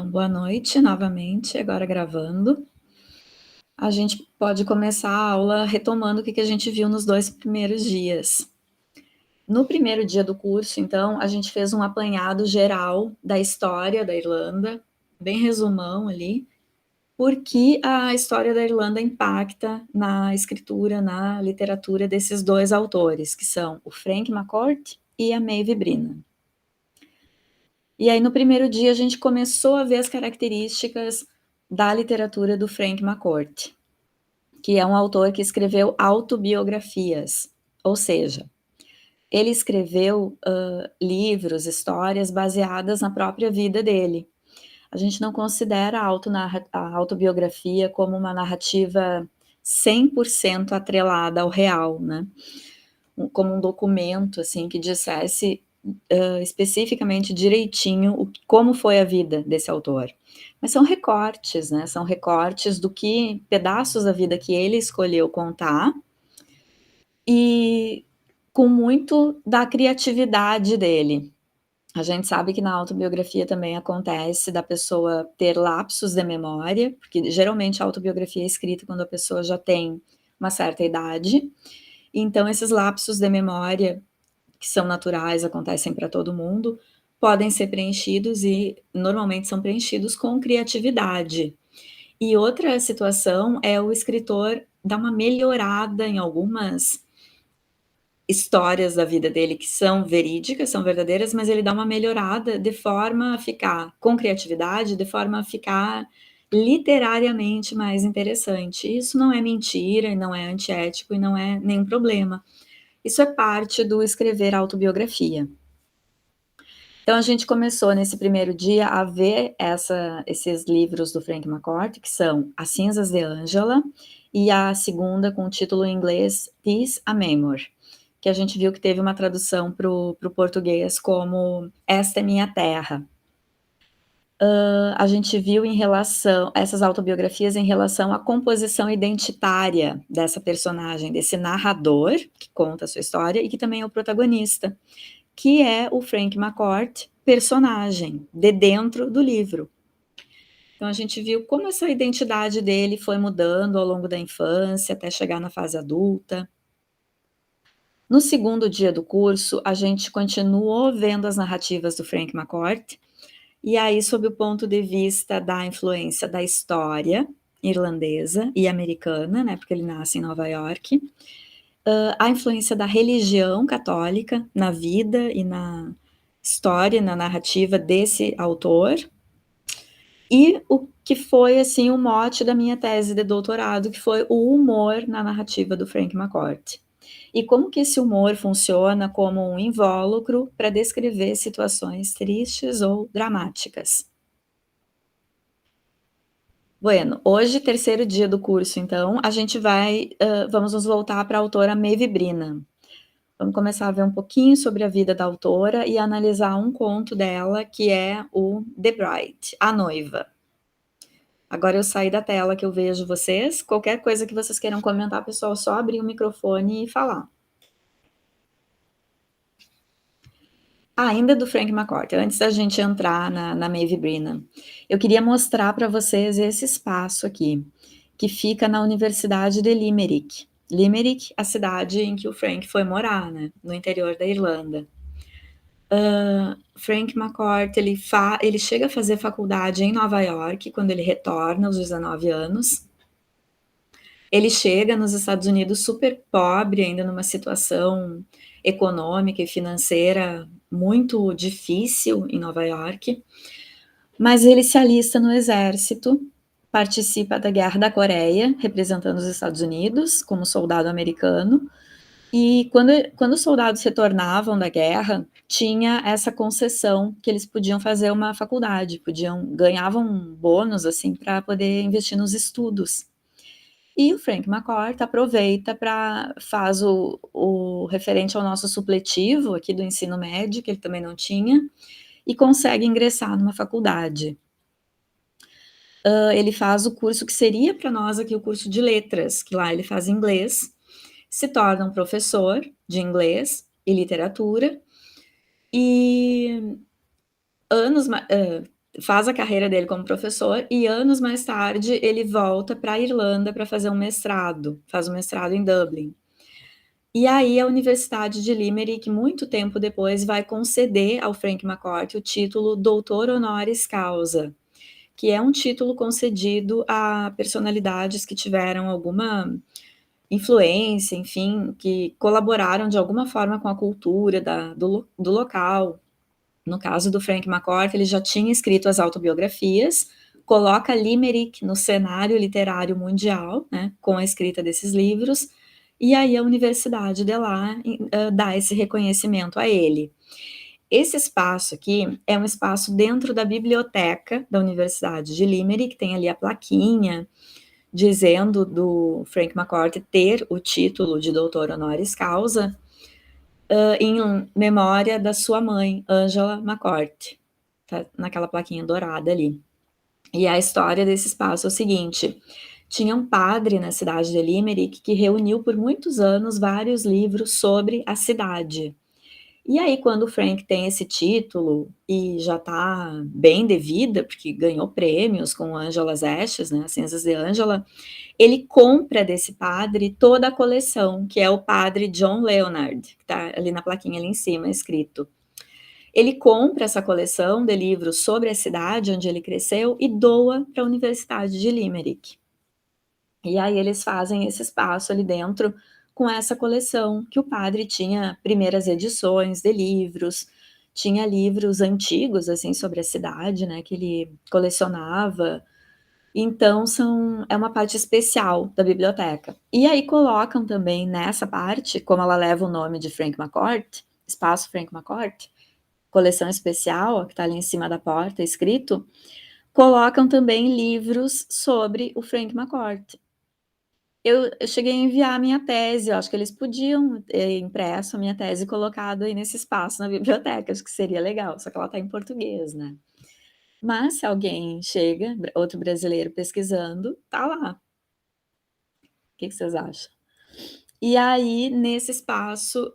Então, boa noite novamente, agora gravando. A gente pode começar a aula retomando o que a gente viu nos 2 primeiros dias. No primeiro dia do curso, então, a gente fez um apanhado geral da história da Irlanda, bem resumão ali, porque a história da Irlanda impacta na escritura, na literatura desses 2 autores, que são o Frank McCourt e a Maeve Brennan. E aí, no primeiro dia, a gente começou a ver as características da literatura do Frank McCourt, que é um autor que escreveu autobiografias, ou seja, ele escreveu livros, histórias baseadas na própria vida dele. A gente não considera a autobiografia como uma narrativa 100% atrelada ao real, né? Como um documento assim que dissesse especificamente direitinho como foi a vida desse autor. Mas são recortes, né? São recortes do que pedaços da vida que ele escolheu contar e com muito da criatividade dele. A gente sabe que na autobiografia também acontece da pessoa ter lapsos de memória, porque geralmente a autobiografia é escrita quando a pessoa já tem uma certa idade. Então esses lapsos de memória, que são naturais, acontecem para todo mundo, podem ser preenchidos e normalmente são preenchidos com criatividade. E outra situação é o escritor dar uma melhorada em algumas histórias da vida dele que são verídicas, são verdadeiras, mas ele dá uma melhorada de forma a ficar com criatividade, de forma a ficar literariamente mais interessante. Isso não é mentira, e não é antiético, e não é nenhum problema. Isso é parte do escrever autobiografia. Então a gente começou nesse primeiro dia a ver esses livros do Frank McCourt, que são As Cinzas de Angela, e a segunda com o título em inglês Peace a Memoir, que a gente viu que teve uma tradução para o português como Esta é Minha Terra. A gente viu em relação essas autobiografias em relação à composição identitária dessa personagem, desse narrador que conta a sua história e que também é o protagonista, que é o Frank McCourt, personagem de dentro do livro. Então a gente viu como essa identidade dele foi mudando ao longo da infância até chegar na fase adulta. No segundo dia do curso, a gente continuou vendo as narrativas do Frank McCourt, e aí sob o ponto de vista da influência da história irlandesa e americana, né, porque ele nasce em Nova York, a influência da religião católica na vida e na história, na narrativa desse autor, e o que foi assim o mote da minha tese de doutorado, que foi o humor na narrativa do Frank McCourt. E como que esse humor funciona como um invólucro para descrever situações tristes ou dramáticas. Bueno, hoje, terceiro dia do curso, então, a gente vamos nos voltar para a autora Maeve Brennan. Vamos começar a ver um pouquinho sobre a vida da autora e analisar um conto dela, que é o The Bride, A Noiva. Agora eu saí da tela que eu vejo vocês. Qualquer coisa que vocês queiram comentar, pessoal, só abrir o microfone e falar. Ainda do Frank McCourt, antes da gente entrar na Maeve Brennan, eu queria mostrar para vocês esse espaço aqui, que fica na Universidade de Limerick. Limerick, a cidade em que o Frank foi morar, né, no interior da Irlanda. Frank McCourt, ele chega a fazer faculdade em Nova York, quando ele retorna aos 19 anos. Ele chega nos Estados Unidos super pobre, ainda numa situação econômica e financeira muito difícil em Nova York, mas ele se alista no exército, participa da Guerra da Coreia, representando os Estados Unidos como soldado americano, e quando os soldados retornavam da guerra, tinha essa concessão que eles podiam fazer uma faculdade, ganhavam um bônus assim para poder investir nos estudos. E o Frank McCourt aproveita faz o referente ao nosso supletivo aqui do ensino médio, que ele também não tinha, e consegue ingressar numa faculdade. Ele faz o curso que seria para nós aqui o curso de letras, que lá ele faz inglês, se torna um professor de inglês e literatura, e faz a carreira dele como professor e anos mais tarde ele volta para a Irlanda para fazer um mestrado, faz um mestrado em Dublin. E aí a Universidade de Limerick, muito tempo depois, vai conceder ao Frank McCourt o título Doutor Honoris Causa, que é um título concedido a personalidades que tiveram alguma influência, enfim, que colaboraram de alguma forma com a cultura do local. No caso do Frank McCourt, ele já tinha escrito as autobiografias, coloca Limerick no cenário literário mundial, né, com a escrita desses livros, e aí a universidade de lá dá esse reconhecimento a ele. Esse espaço aqui é um espaço dentro da biblioteca da Universidade de Limerick, tem ali a plaquinha dizendo do Frank McCourt ter o título de doutor honoris causa, em memória da sua mãe, Angela McCourt, tá naquela plaquinha dourada ali. E a história desse espaço é o seguinte: tinha um padre na cidade de Limerick que reuniu por muitos anos vários livros sobre a cidade. E aí, quando o Frank tem esse título e já está bem de vida, porque ganhou prêmios com Angela's Ashes, né, as cinzas de Angela, ele compra desse padre toda a coleção, que é o padre John Leonard, que está ali na plaquinha ali em cima escrito. Ele compra essa coleção de livros sobre a cidade onde ele cresceu e doa para a Universidade de Limerick. E aí eles fazem esse espaço ali dentro com essa coleção, que o padre tinha primeiras edições de livros, tinha livros antigos, assim, sobre a cidade, né, que ele colecionava. Então é uma parte especial da biblioteca. E aí colocam também nessa parte, como ela leva o nome de Frank McCourt, Espaço Frank McCourt, coleção especial, que está ali em cima da porta, escrito, colocam também livros sobre o Frank McCourt. Eu cheguei a enviar a minha tese, eu acho que eles podiam ter impresso a minha tese e colocado aí nesse espaço na biblioteca, acho que seria legal, só que ela está em português, né. Mas se alguém chega, outro brasileiro pesquisando, tá lá. O que vocês acham? E aí, nesse espaço,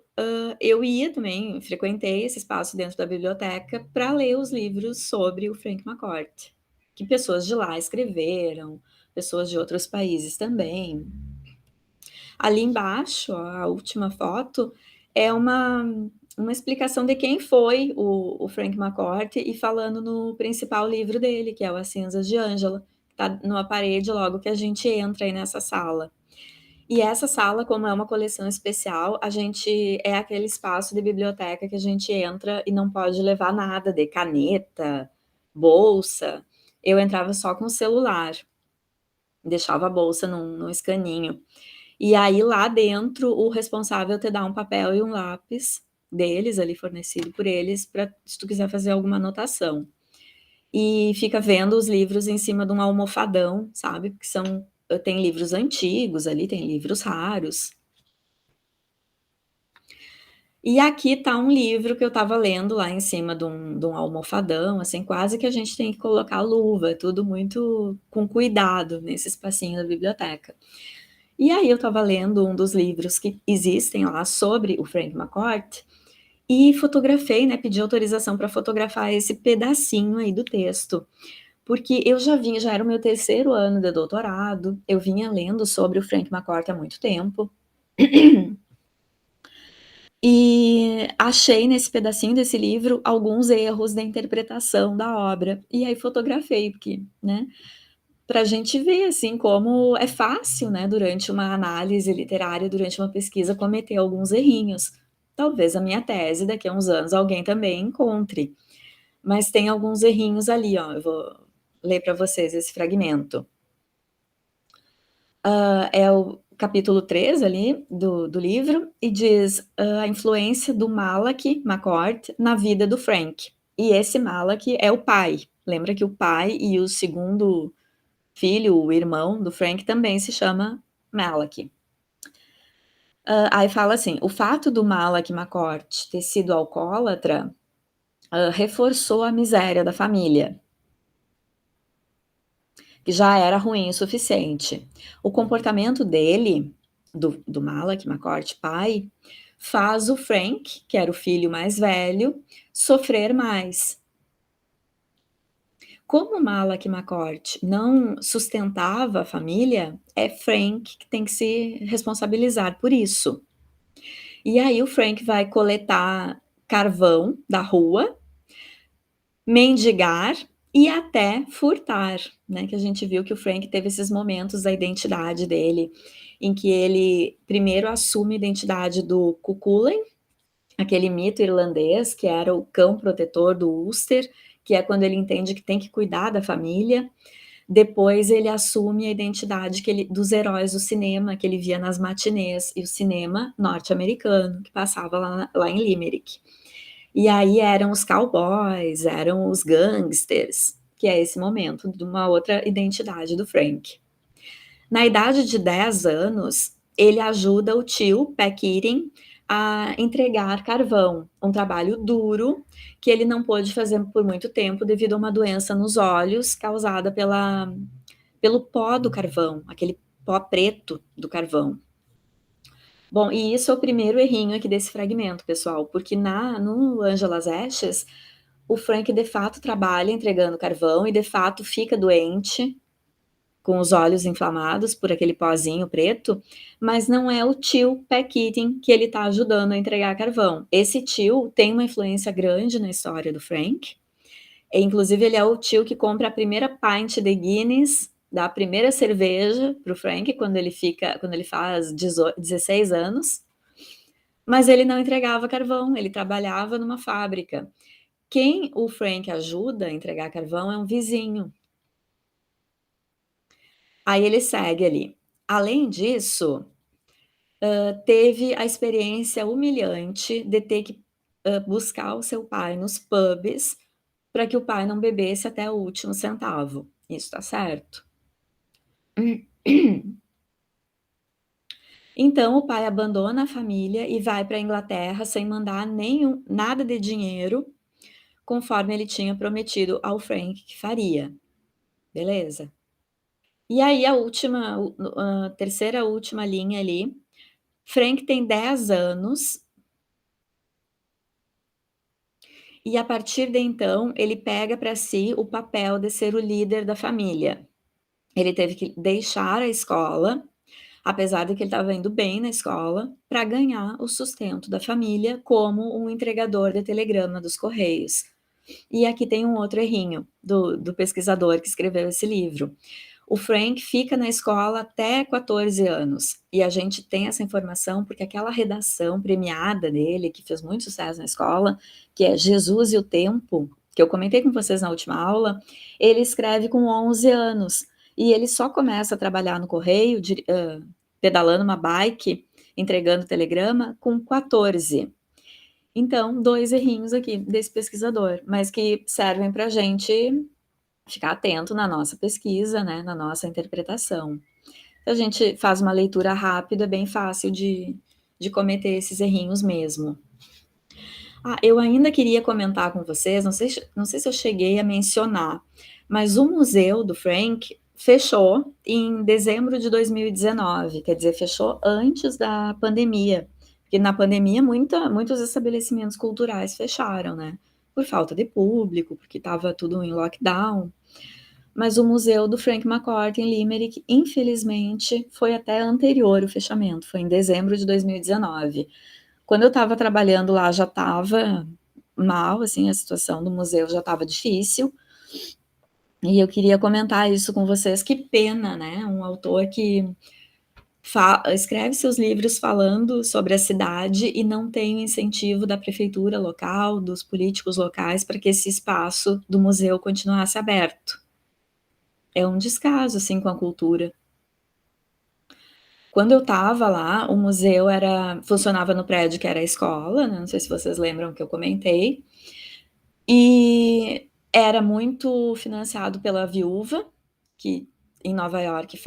eu ia também, frequentei esse espaço dentro da biblioteca para ler os livros sobre o Frank McCourt, que pessoas de lá escreveram, pessoas de outros países também. Ali embaixo, a última foto, é uma explicação de quem foi o Frank McCourt e falando no principal livro dele, que é o As Cinzas de Ângela, que tá numa parede logo que a gente entra aí nessa sala. E essa sala, como é uma coleção especial, a gente é aquele espaço de biblioteca que a gente entra e não pode levar nada de caneta, bolsa. Eu entrava só com o celular, deixava a bolsa num escaninho. E aí lá dentro o responsável te dá um papel e um lápis deles, ali fornecido por eles, para se tu quiser fazer alguma anotação. E fica vendo os livros em cima de um almofadão, sabe, porque tem livros antigos ali, tem livros raros. E aqui tá um livro que eu estava lendo lá em cima de um almofadão, assim, quase que a gente tem que colocar luva, tudo muito com cuidado nesse espacinho da biblioteca. E aí eu estava lendo um dos livros que existem lá sobre o Frank McCourt e fotografei, né, pedi autorização para fotografar esse pedacinho aí do texto, porque já era o meu terceiro ano de doutorado, eu vinha lendo sobre o Frank McCourt há muito tempo. E achei nesse pedacinho desse livro alguns erros da interpretação da obra, e aí fotografei, porque, né, para a gente ver, assim, como é fácil, né, durante uma análise literária, durante uma pesquisa, cometer alguns errinhos. Talvez a minha tese, daqui a uns anos, alguém também encontre, mas tem alguns errinhos ali, ó, eu vou ler para vocês esse fragmento. É o capítulo 3 ali do livro, e diz, a influência do Malak McCourt na vida do Frank. E esse Malak é o pai. Lembra que o pai e o segundo filho, o irmão do Frank, também se chama Malak. Aí fala assim: o fato do Malak McCourt ter sido alcoólatra reforçou a miséria da família, que já era ruim o suficiente. O comportamento dele, do Malak McCourt pai, faz o Frank, que era o filho mais velho, sofrer mais. Como Malak McCourt não sustentava a família, é Frank que tem que se responsabilizar por isso. E aí o Frank vai coletar carvão da rua, mendigar e até furtar, né, que a gente viu que o Frank teve esses momentos da identidade dele, em que ele primeiro assume a identidade do Cuchulainn, aquele mito irlandês que era o cão protetor do Ulster, que é quando ele entende que tem que cuidar da família. Depois ele assume a identidade dos heróis do cinema que ele via nas matinês e o cinema norte-americano que passava lá em Limerick. E aí eram os cowboys, eram os gangsters, que é esse momento de uma outra identidade do Frank. Na idade de 10 anos, ele ajuda o tio, Paquirrin, a entregar carvão, um trabalho duro que ele não pôde fazer por muito tempo devido a uma doença nos olhos causada pelo pó do carvão, aquele pó preto do carvão. Bom, e isso é o primeiro errinho aqui desse fragmento, pessoal, porque no Angela's Ashes, o Frank de fato trabalha entregando carvão e de fato fica doente, com os olhos inflamados por aquele pozinho preto, mas não é o tio Paquirrin que ele está ajudando a entregar carvão. Esse tio tem uma influência grande na história do Frank, e, inclusive ele é o tio que compra a primeira pint de Guinness, dá a primeira cerveja para o Frank quando ele faz 16 anos, mas ele não entregava carvão, ele trabalhava numa fábrica. Quem o Frank ajuda a entregar carvão é um vizinho. Aí ele segue ali. Além disso, teve a experiência humilhante de ter que buscar o seu pai nos pubs para que o pai não bebesse até o último centavo. Isso está certo? Então o pai abandona a família e vai para a Inglaterra sem mandar nada de dinheiro, conforme ele tinha prometido ao Frank que faria. Beleza? E aí a terceira última linha ali, Frank tem 10 anos e a partir de então ele pega para si o papel de ser o líder da família. Ele teve que deixar a escola, apesar de que ele estava indo bem na escola, para ganhar o sustento da família como um entregador de telegrama dos Correios. E aqui tem um outro errinho do pesquisador que escreveu esse livro. O Frank fica na escola até 14 anos, e a gente tem essa informação porque aquela redação premiada dele, que fez muito sucesso na escola, que é Jesus e o Tempo, que eu comentei com vocês na última aula, ele escreve com 11 anos, e ele só começa a trabalhar no correio, pedalando uma bike, entregando telegrama, com 14. Então, 2 errinhos aqui desse pesquisador, mas que servem para a gente ficar atento na nossa pesquisa, né, na nossa interpretação. Se a gente faz uma leitura rápida, é bem fácil de cometer esses errinhos mesmo. Eu ainda queria comentar com vocês, não sei se eu cheguei a mencionar, mas o museu do Frank fechou em dezembro de 2019, quer dizer, fechou antes da pandemia, porque na pandemia muitos estabelecimentos culturais fecharam, né, por falta de público, porque estava tudo em lockdown. Mas o museu do Frank McCourt em Limerick, infelizmente, foi até anterior o fechamento, foi em dezembro de 2019. Quando eu estava trabalhando lá, já estava mal, assim, a situação do museu já estava difícil, e eu queria comentar isso com vocês. Que pena, né? Um autor que escreve seus livros falando sobre a cidade e não tem o incentivo da prefeitura local, dos políticos locais, para que esse espaço do museu continuasse aberto. É um descaso, assim, com a cultura. Quando eu estava lá, o museu funcionava no prédio que era a escola, né, não sei se vocês lembram que eu comentei, e era muito financiado pela Viúva, que em Nova York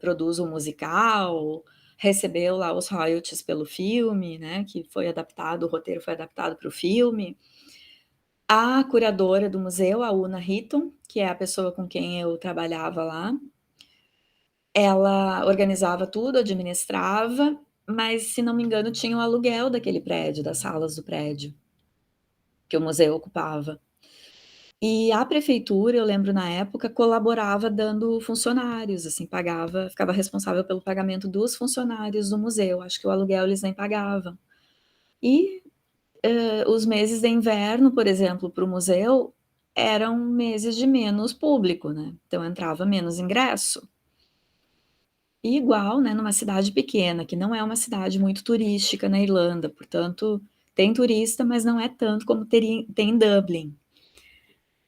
produz um musical, recebeu lá os royalties pelo filme, né, que foi adaptado, o roteiro foi adaptado para o filme. A curadora do museu, a Una Hitton, que é a pessoa com quem eu trabalhava lá, ela organizava tudo, administrava, mas, se não me engano, tinha o aluguel daquele prédio, das salas do prédio, que o museu ocupava. E a prefeitura, eu lembro na época, colaborava dando funcionários, assim, ficava responsável pelo pagamento dos funcionários do museu, acho que o aluguel eles nem pagavam. E, os meses de inverno, por exemplo, para o museu, eram meses de menos público, né, então entrava menos ingresso. E igual, né, numa cidade pequena, que não é uma cidade muito turística na Irlanda, portanto, tem turista, mas não é tanto como tem em Dublin.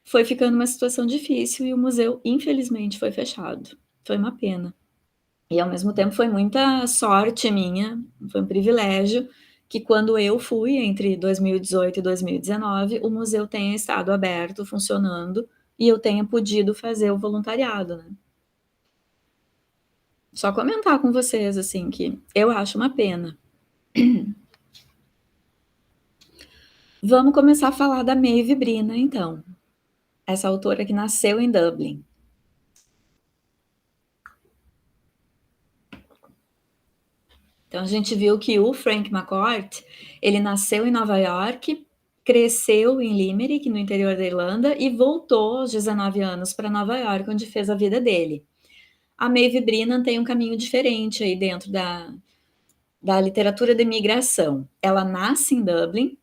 Foi ficando uma situação difícil e o museu, infelizmente, foi fechado. Foi uma pena. E ao mesmo tempo foi muita sorte minha, foi um privilégio, que quando eu fui, entre 2018 e 2019, o museu tenha estado aberto, funcionando, e eu tenha podido fazer o voluntariado, né. Só comentar com vocês, assim, que eu acho uma pena. Vamos começar a falar da Maeve Brina, então, essa autora que nasceu em Dublin. Então a gente viu que o Frank McCourt, ele nasceu em Nova York, cresceu em Limerick, no interior da Irlanda, e voltou aos 19 anos para Nova York, onde fez a vida dele. A Maeve Brennan tem um caminho diferente aí dentro da literatura de imigração. Ela nasce em Dublin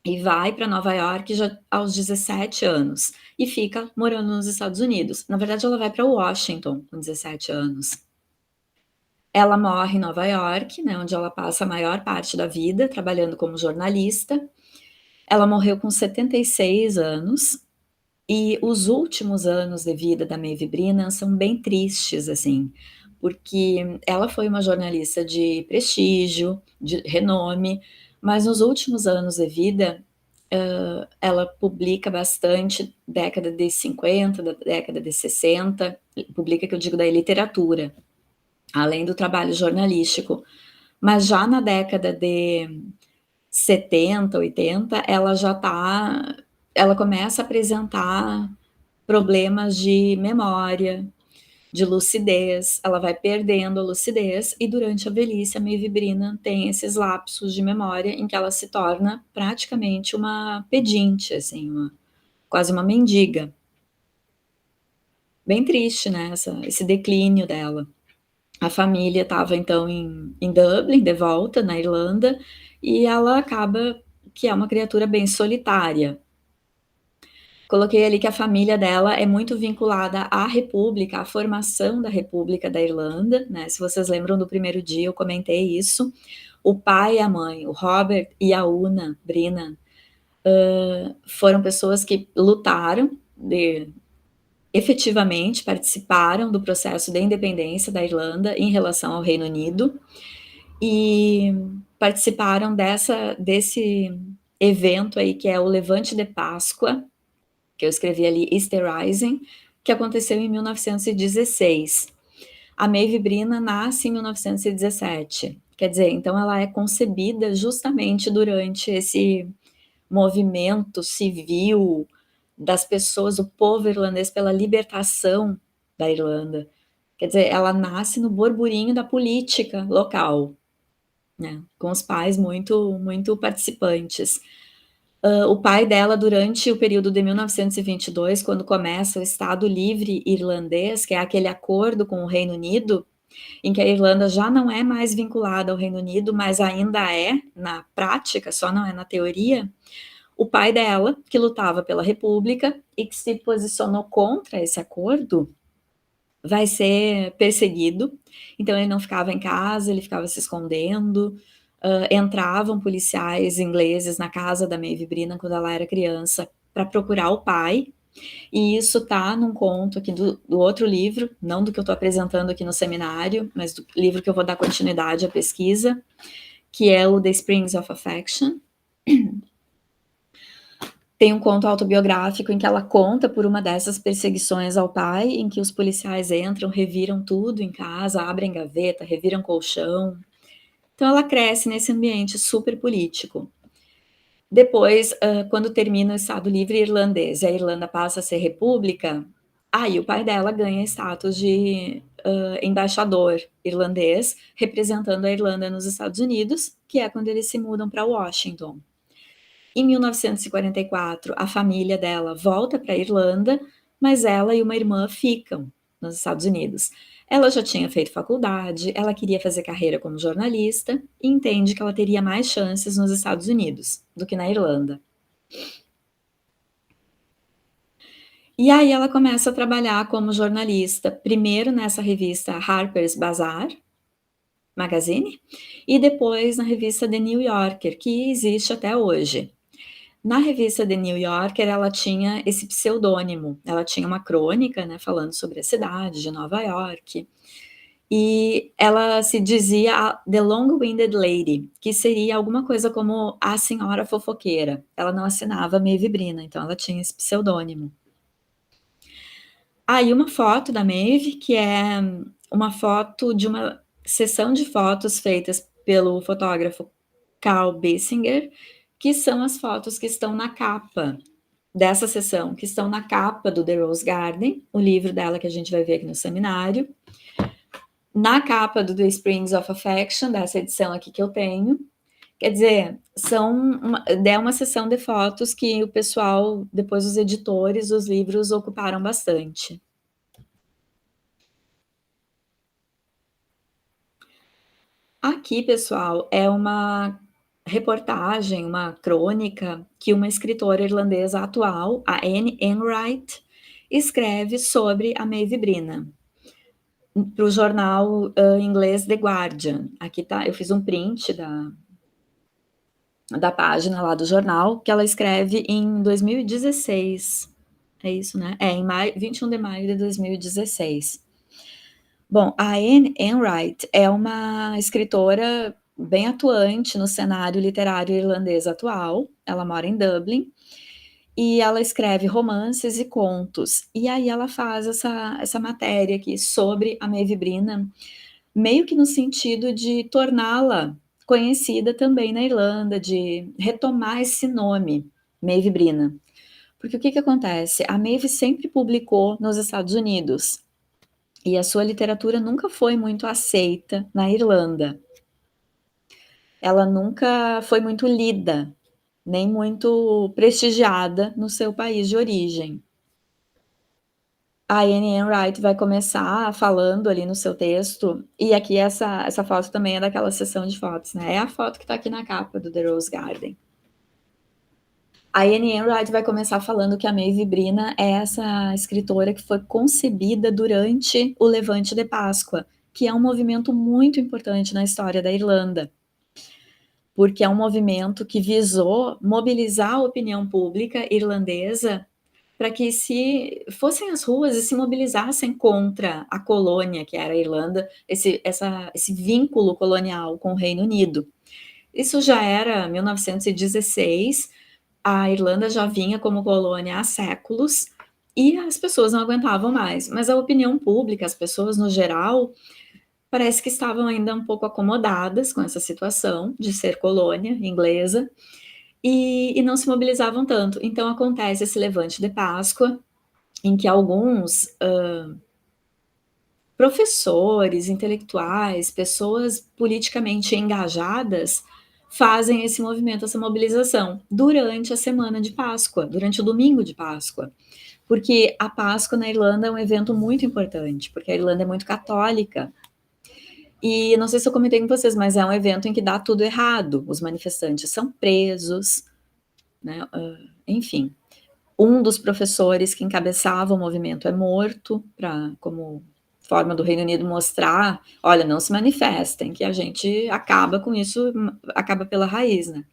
e vai para Nova York já aos 17 anos e fica morando nos Estados Unidos. Na verdade, ela vai para Washington com 17 anos. Ela morre em Nova York, né, onde ela passa a maior parte da vida trabalhando como jornalista. Ela morreu com 76 anos e os últimos anos de vida da Maeve Brennan são bem tristes, assim, porque ela foi uma jornalista de prestígio, de renome, mas nos últimos anos de vida, ela publica bastante, década de 50, da década de 60, publica, que eu digo, da literatura, além do trabalho jornalístico. Mas já na década de 70, 80, ela começa a apresentar problemas de memória, de lucidez, ela vai perdendo a lucidez e durante a velhice a Maeve Brennan tem esses lapsos de memória em que ela se torna praticamente uma pedinte, assim, quase uma mendiga. Bem triste, né, esse declínio dela. A família estava então em Dublin, de volta na Irlanda, e ela acaba que é uma criatura bem solitária. Coloquei ali que a família dela é muito vinculada à República, à formação da República da Irlanda, né, se vocês lembram do primeiro dia eu comentei isso. O pai e a mãe, o Robert e a Una Brennan, foram pessoas que lutaram, efetivamente participaram do processo de independência da Irlanda em relação ao Reino Unido, e participaram desse evento aí que é o Levante de Páscoa, que eu escrevi ali, Easter Rising, que aconteceu em 1916. A Maeve Brennan nasce em 1917, quer dizer, então ela é concebida justamente durante esse movimento civil das pessoas, do povo irlandês pela libertação da Irlanda. Quer dizer, ela nasce no burburinho da política local, né, com os pais muito participantes. O pai dela, durante o período de 1922, quando começa o Estado Livre Irlandês, que é aquele acordo com o Reino Unido, em que a Irlanda já não é mais vinculada ao Reino Unido, mas ainda é na prática, só não é na teoria. O pai dela, que lutava pela República e que se posicionou contra esse acordo, vai ser perseguido. Então ele não ficava em casa, ele ficava se escondendo. Entravam policiais ingleses na casa da Maeve Brennan quando ela era criança para procurar o pai. E isso tá num conto aqui do outro livro, não do que eu estou apresentando aqui no seminário, mas do livro que eu vou dar continuidade à pesquisa, que é o The Springs of Affection. Tem um conto autobiográfico em que ela conta por uma dessas perseguições ao pai, em que os policiais entram, reviram tudo em casa, abrem gaveta, reviram colchão. Então ela cresce nesse ambiente super político. Depois, quando termina o Estado Livre Irlandês e a Irlanda passa a ser república, aí o pai dela ganha status de embaixador irlandês, representando a Irlanda nos Estados Unidos, que é quando eles se mudam para Washington. Em 1944, a família dela volta para a Irlanda, mas ela e uma irmã ficam nos Estados Unidos. Ela já tinha feito faculdade, ela queria fazer carreira como jornalista e entende que ela teria mais chances nos Estados Unidos do que na Irlanda. E aí ela começa a trabalhar como jornalista, primeiro nessa revista Harper's Bazaar Magazine, e depois na revista The New Yorker, que existe até hoje. Na revista The New Yorker, ela tinha esse pseudônimo, ela tinha uma crônica, né, falando sobre a cidade de Nova York, e ela se dizia a The Long-Winded Lady, que seria alguma coisa como a senhora fofoqueira. Ela não assinava Maeve Brina, então ela tinha esse pseudônimo. Aí uma foto da Maeve, que é uma foto de uma sessão de fotos feitas pelo fotógrafo Carl Basinger, que são as fotos que estão na capa dessa sessão, que estão na capa do The Rose Garden, o livro dela que a gente vai ver aqui no seminário, na capa do The Springs of Affection, dessa edição aqui que eu tenho. Quer dizer, é uma sessão de fotos que o pessoal, depois os editores, os livros ocuparam bastante. Aqui, pessoal, é uma reportagem, uma crônica que uma escritora irlandesa atual, a Anne Enright, escreve sobre a Maeve Brina para o jornal inglês The Guardian. Aqui tá, eu fiz um print da página lá do jornal, que ela escreve em 2016. É isso, né? É, em 21 de maio de 2016. Bom, a Anne Enright é uma escritora bem atuante no cenário literário irlandês atual. Ela mora em Dublin e ela escreve romances e contos. E aí ela faz essa matéria aqui sobre a Maeve Brina, meio que no sentido de torná-la conhecida também na Irlanda, de retomar esse nome, Maeve Brina. Porque o que acontece? A Maeve sempre publicou nos Estados Unidos e a sua literatura nunca foi muito aceita na Irlanda. Ela nunca foi muito lida, nem muito prestigiada no seu país de origem. A Anne Enright vai começar falando ali no seu texto, e aqui essa foto também é daquela sessão de fotos, né? É a foto que está aqui na capa do The Rose Garden. A Anne Enright vai começar falando que a Maeve Brina é essa escritora que foi concebida durante o Levante de Páscoa, que é um movimento muito importante na história da Irlanda, porque é um movimento que visou mobilizar a opinião pública irlandesa para que se fossem às ruas e se mobilizassem contra a colônia, que era a Irlanda, esse vínculo colonial com o Reino Unido. Isso já era 1916, a Irlanda já vinha como colônia há séculos e as pessoas não aguentavam mais. Mas a opinião pública, as pessoas no geral, parece que estavam ainda um pouco acomodadas com essa situação de ser colônia inglesa e não se mobilizavam tanto. Então acontece esse levante de Páscoa, em que alguns professores, intelectuais, pessoas politicamente engajadas fazem esse movimento, essa mobilização, durante a semana de Páscoa, durante o domingo de Páscoa. Porque a Páscoa na Irlanda é um evento muito importante, porque a Irlanda é muito católica. E não sei se eu comentei com vocês, mas é um evento em que dá tudo errado. Os manifestantes são presos, né? Enfim. Um dos professores que encabeçava o movimento é morto, como forma do Reino Unido mostrar, olha, não se manifestem, que a gente acaba com isso, acaba pela raiz, né?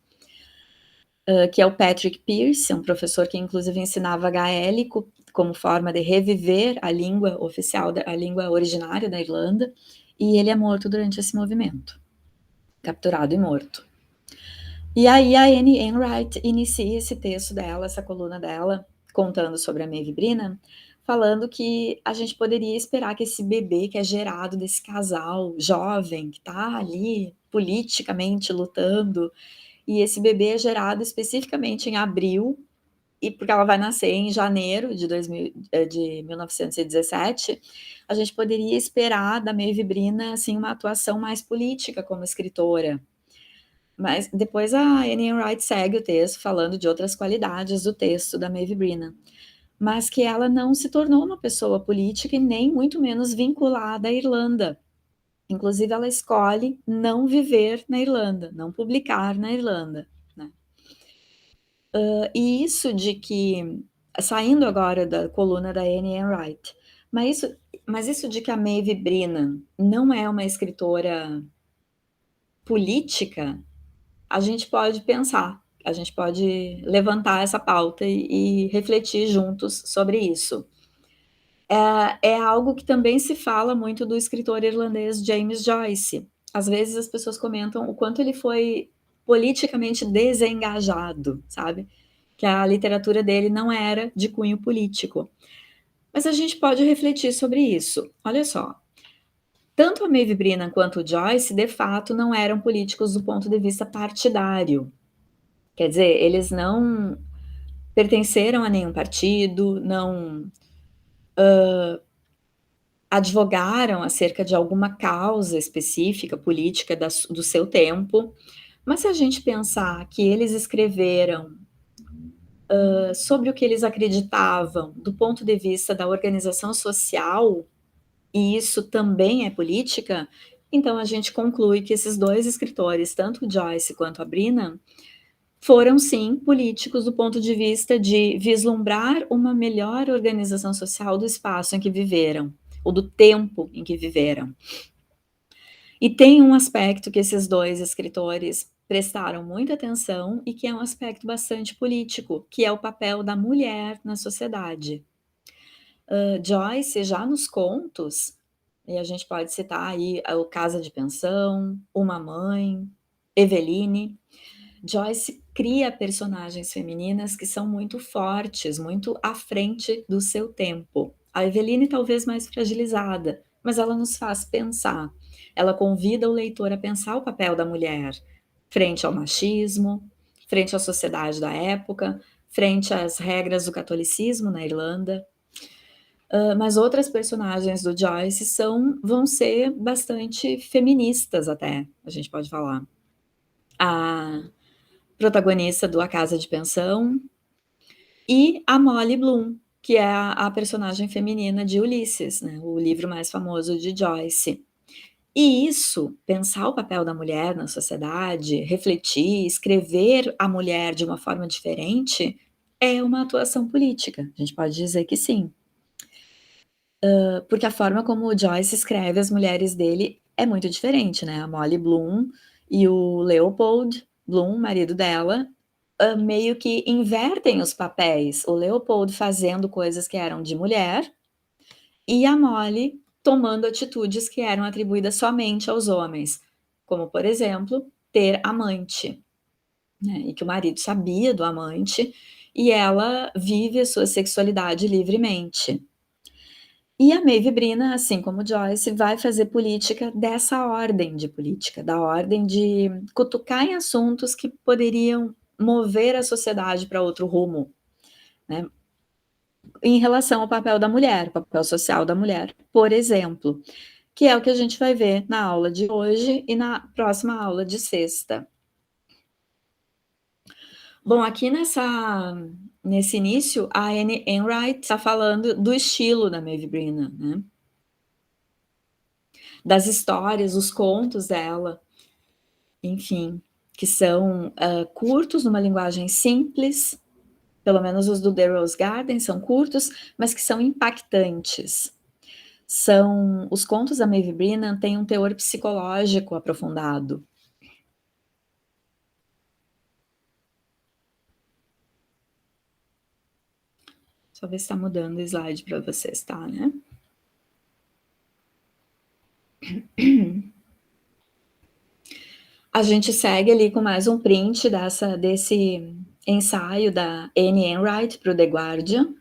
Que é o Patrick Pearse, um professor que inclusive ensinava gaélico como forma de reviver a língua oficial, a língua originária da Irlanda, e ele é morto durante esse movimento, capturado e morto. E aí a Anne Enright inicia esse texto dela, essa coluna dela, contando sobre a Maeve Brina, falando que a gente poderia esperar que esse bebê que é gerado desse casal jovem, que está ali politicamente lutando, e esse bebê é gerado especificamente em abril, e porque ela vai nascer em janeiro de 1917, a gente poderia esperar da Maeve Brina assim, uma atuação mais política como escritora, Mas depois a Anne Enright segue o texto falando de outras qualidades do texto da Maeve Brennan, mas que ela não se tornou uma pessoa política e nem muito menos vinculada à Irlanda. Inclusive ela escolhe não viver na Irlanda, não publicar na Irlanda, né. E isso de que saindo agora da coluna da Anne Enright, mas isso de que a Maeve Brennan não é uma escritora política, a gente pode pensar, a gente pode levantar essa pauta e refletir juntos sobre isso. É algo que também se fala muito do escritor irlandês James Joyce. Às vezes as pessoas comentam o quanto ele foi politicamente desengajado, sabe, que a literatura dele não era de cunho político. Mas a gente pode refletir sobre isso. Olha só, tanto a Maeve Brennan quanto o Joyce, de fato, não eram políticos do ponto de vista partidário. Quer dizer, eles não pertenceram a nenhum partido, não advogaram acerca de alguma causa específica política do seu tempo, mas se a gente pensar que eles escreveram sobre o que eles acreditavam do ponto de vista da organização social, e isso também é política, então a gente conclui que esses dois escritores, tanto o Joyce quanto a Brennan, foram sim políticos do ponto de vista de vislumbrar uma melhor organização social do espaço em que viveram, ou do tempo em que viveram. E tem um aspecto que esses dois escritores prestaram muita atenção e que é um aspecto bastante político, que é o papel da mulher na sociedade. Joyce, já nos contos, e a gente pode citar aí o Casa de Pensão, Uma Mãe, Eveline, Joyce cria personagens femininas que são muito fortes, muito à frente do seu tempo. A Eveline talvez mais fragilizada, mas ela nos faz pensar. Ela convida o leitor a pensar o papel da mulher frente ao machismo, frente à sociedade da época, frente às regras do catolicismo na Irlanda. Mas outras personagens do Joyce vão ser bastante feministas até, a gente pode falar. A protagonista do A Casa de Pensão, e a Molly Bloom, que é a personagem feminina de Ulisses, né, o livro mais famoso de Joyce. E isso, pensar o papel da mulher na sociedade, refletir, escrever a mulher de uma forma diferente, é uma atuação política, a gente pode dizer que sim. Porque a forma como o Joyce escreve as mulheres dele é muito diferente, né, a Molly Bloom e o Leopold Bloom, marido dela, meio que invertem os papéis, o Leopold fazendo coisas que eram de mulher, e a Molly tomando atitudes que eram atribuídas somente aos homens, como por exemplo, ter amante, né, e que o marido sabia do amante, e ela vive a sua sexualidade livremente. E a Maeve Brennan, assim como Joyce, vai fazer política dessa ordem de política, da ordem de cutucar em assuntos que poderiam mover a sociedade para outro rumo, né, em relação ao papel da mulher, o papel social da mulher, por exemplo, que é o que a gente vai ver na aula de hoje e na próxima aula de sexta. Bom, aqui nesse início, a Anne Enright está falando do estilo da Maeve Brennan, né, das histórias, os contos dela, enfim, que são curtos, numa linguagem simples, pelo menos os do The Rose Garden são curtos, mas que são impactantes. Os contos da Maeve Brennan têm um teor psicológico aprofundado. Deixa eu ver se está mudando o slide para vocês, tá, né? A gente segue ali com mais um print desse ensaio da Anne Enright para o The Guardian.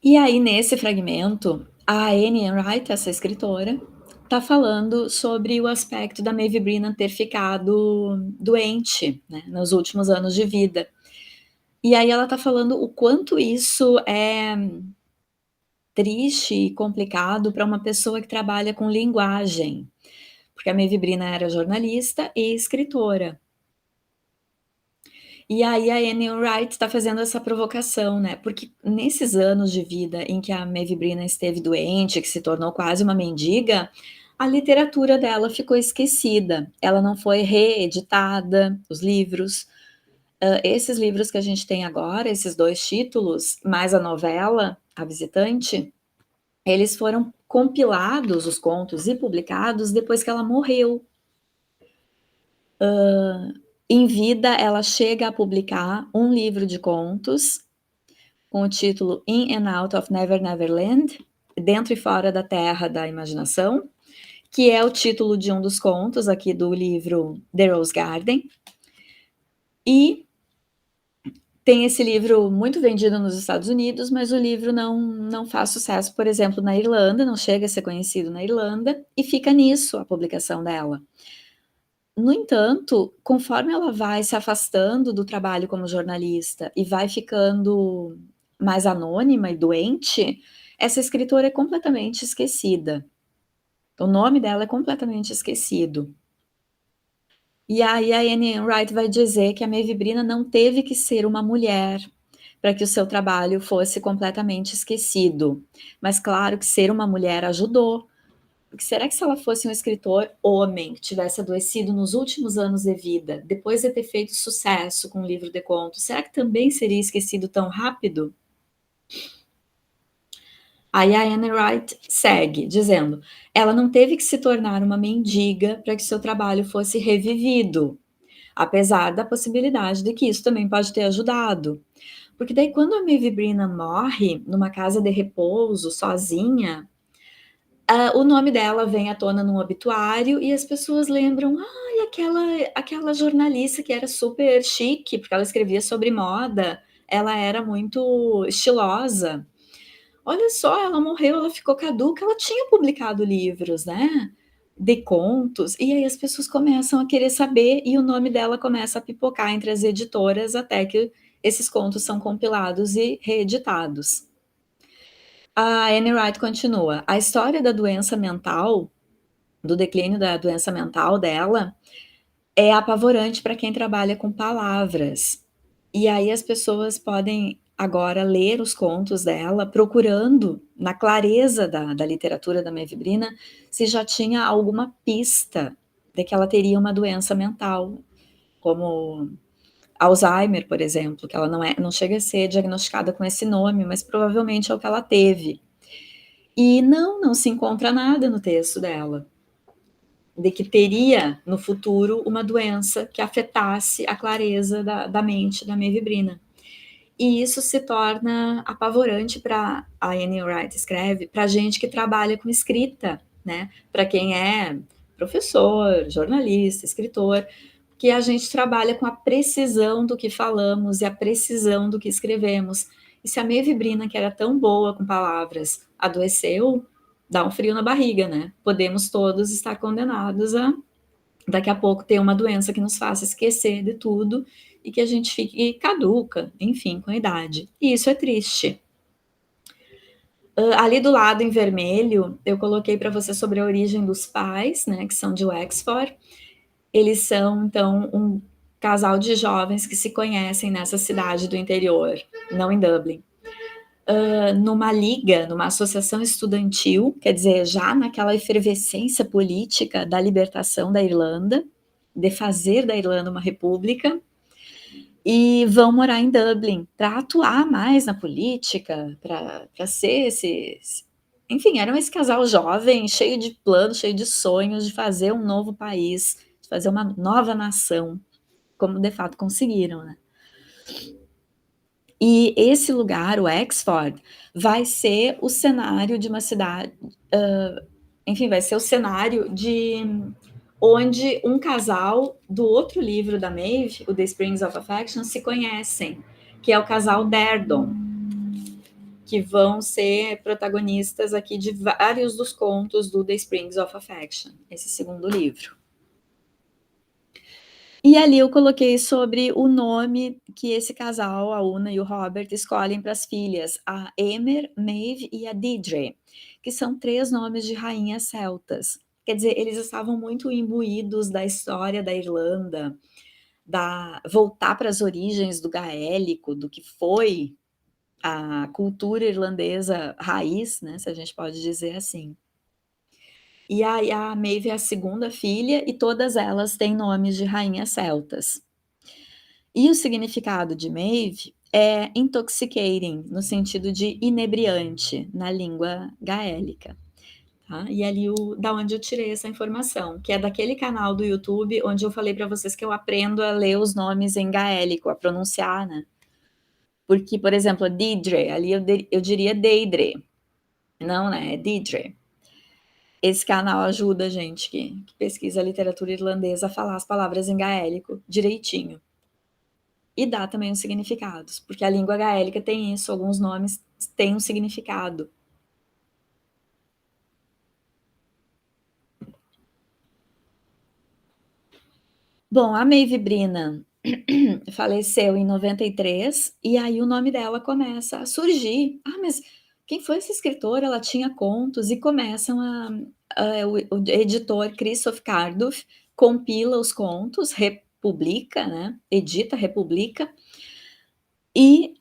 E aí, nesse fragmento, a Anne Enright, essa escritora, está falando sobre o aspecto da Maeve Brennan ter ficado doente, né, nos últimos anos de vida. E aí ela está falando o quanto isso triste e complicado para uma pessoa que trabalha com linguagem, porque a Maeve Brina era jornalista e escritora. E aí a Anne Wright está fazendo essa provocação, né, porque nesses anos de vida em que a Maeve Brina esteve doente, que se tornou quase uma mendiga, a literatura dela ficou esquecida, ela não foi reeditada, os livros. Esses livros que a gente tem agora, esses 2 títulos, mais a novela, A Visitante, eles foram compilados, os contos, e publicados depois que ela morreu. Em vida, ela chega a publicar um livro de contos, com o título In and Out of Never Never Land, Dentro e Fora da Terra da Imaginação, que é o título de um dos contos aqui do livro The Rose Garden. E tem esse livro muito vendido nos Estados Unidos, mas o livro não faz sucesso, por exemplo, na Irlanda, não chega a ser conhecido na Irlanda, e fica nisso a publicação dela. No entanto, conforme ela vai se afastando do trabalho como jornalista e vai ficando mais anônima e doente, essa escritora é completamente esquecida. O nome dela é completamente esquecido. E aí a Anne Wright vai dizer que a Maeve Brina não teve que ser uma mulher para que o seu trabalho fosse completamente esquecido. Mas claro que ser uma mulher ajudou. Porque será que se ela fosse um escritor homem, que tivesse adoecido nos últimos anos de vida, depois de ter feito sucesso com o livro de contos, será que também seria esquecido tão rápido? Aí a Anne Wright segue, dizendo: ela não teve que se tornar uma mendiga para que seu trabalho fosse revivido, apesar da possibilidade de que isso também pode ter ajudado. Porque daí quando a Maeve Brina morre numa casa de repouso, sozinha, o nome dela vem à tona num obituário e as pessoas lembram: "Ai, aquela jornalista que era super chique, porque ela escrevia sobre moda, ela era muito estilosa. Olha só, ela morreu, ela ficou caduca, ela tinha publicado livros, né, de contos", e aí as pessoas começam a querer saber e o nome dela começa a pipocar entre as editoras até que esses contos são compilados e reeditados. A Anne Wright continua: "A história da doença mental, do declínio da doença mental dela, é apavorante para quem trabalha com palavras. E aí as pessoas podem agora ler os contos dela, procurando na clareza da literatura da Maeve Brina, se já tinha alguma pista de que ela teria uma doença mental, como Alzheimer, por exemplo, que ela não chega a ser diagnosticada com esse nome, mas provavelmente é o que ela teve. E não se encontra nada no texto dela, de que teria no futuro uma doença que afetasse a clareza da mente da Maeve Brina. E isso se torna apavorante para a Anne Wright escreve, para gente que trabalha com escrita, né, para quem é professor, jornalista, escritor, que a gente trabalha com a precisão do que falamos e a precisão do que escrevemos. E se a Maeve Brina, que era tão boa com palavras, adoeceu, dá um frio na barriga, né? Podemos todos estar condenados a, daqui a pouco, ter uma doença que nos faça esquecer de tudo e que a gente fique caduca, enfim, com a idade. E isso é triste. Ali do lado, em vermelho, eu coloquei para você sobre a origem dos pais, né, que são de Wexford. Eles são, então, um casal de jovens que se conhecem nessa cidade do interior, não em Dublin. Numa liga, numa associação estudantil, quer dizer, já naquela efervescência política da libertação da Irlanda, de fazer da Irlanda uma república, e vão morar em Dublin para atuar mais na política, para ser enfim, eram esse casal jovem, cheio de planos, cheio de sonhos de fazer um novo país, de fazer uma nova nação, como de fato conseguiram, né? E esse lugar, o Wexford, vai ser o cenário de uma cidade, enfim, vai ser o cenário de onde um casal do outro livro da Maeve, o The Springs of Affection, se conhecem, que é o casal Derdon, que vão ser protagonistas aqui de vários dos contos do The Springs of Affection, esse segundo livro. E ali eu coloquei sobre o nome que esse casal, a Una e o Robert, escolhem para as filhas, a Emer, Maeve e a Deirdre, que são 3 nomes de rainhas celtas. Quer dizer, eles estavam muito imbuídos da história da Irlanda, da voltar para as origens do gaélico, do que foi a cultura irlandesa raiz, né, se a gente pode dizer assim. E aí a Maeve é a segunda filha e todas elas têm nomes de rainhas celtas. E o significado de Maeve é intoxicating, no sentido de inebriante, na língua gaélica, tá. E ali da onde eu tirei essa informação, que é daquele canal do YouTube onde eu falei para vocês que eu aprendo a ler os nomes em gaélico, a pronunciar, né. Porque, por exemplo, a Deirdre, ali eu diria Deidre, não, né, é Deirdre. Esse canal ajuda a gente que pesquisa literatura irlandesa a falar as palavras em gaélico direitinho. E dá também os significados, porque a língua gaélica tem isso, alguns nomes têm um significado. Bom, a Maeve Brennan faleceu em 93, e aí o nome dela começa a surgir. "Ah, mas quem foi essa escritora? Ela tinha contos", e começam o editor Christoph Carduff compila os contos, republica, né, edita, republica, e,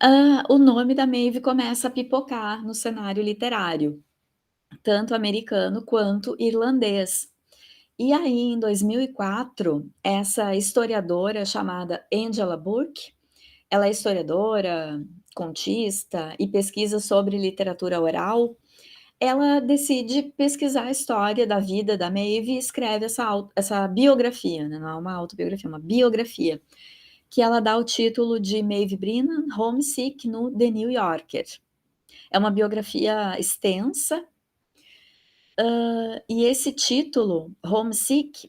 o nome da Maeve começa a pipocar no cenário literário, tanto americano quanto irlandês. E aí, em 2004, essa historiadora chamada Angela Burke, ela é historiadora, contista e pesquisa sobre literatura oral. Ela decide pesquisar a história da vida da Maeve e escreve essa biografia, né, não é uma autobiografia, é uma biografia, que ela dá o título de Maeve Brennan, Homesick no The New Yorker. É uma biografia extensa, e esse título, homesick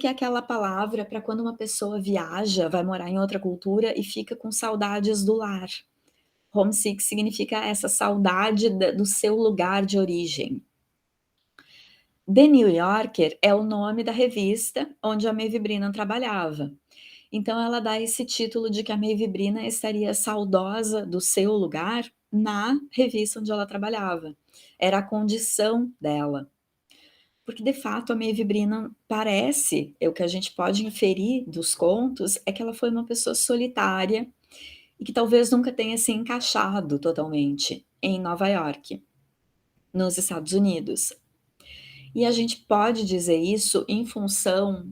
é aquela palavra para quando uma pessoa viaja, vai morar em outra cultura e fica com saudades do lar. Homesick significa essa saudade do seu lugar de origem. The New Yorker é o nome da revista onde a Maeve Brennan trabalhava. Então ela dá esse título de que a Maeve Brennan estaria saudosa do seu lugar na revista onde ela trabalhava. Era a condição dela. Porque de fato a Maeve Brennan parece, é o que a gente pode inferir dos contos, é que ela foi uma pessoa solitária e que talvez nunca tenha se encaixado totalmente em Nova York, nos Estados Unidos. E a gente pode dizer isso em função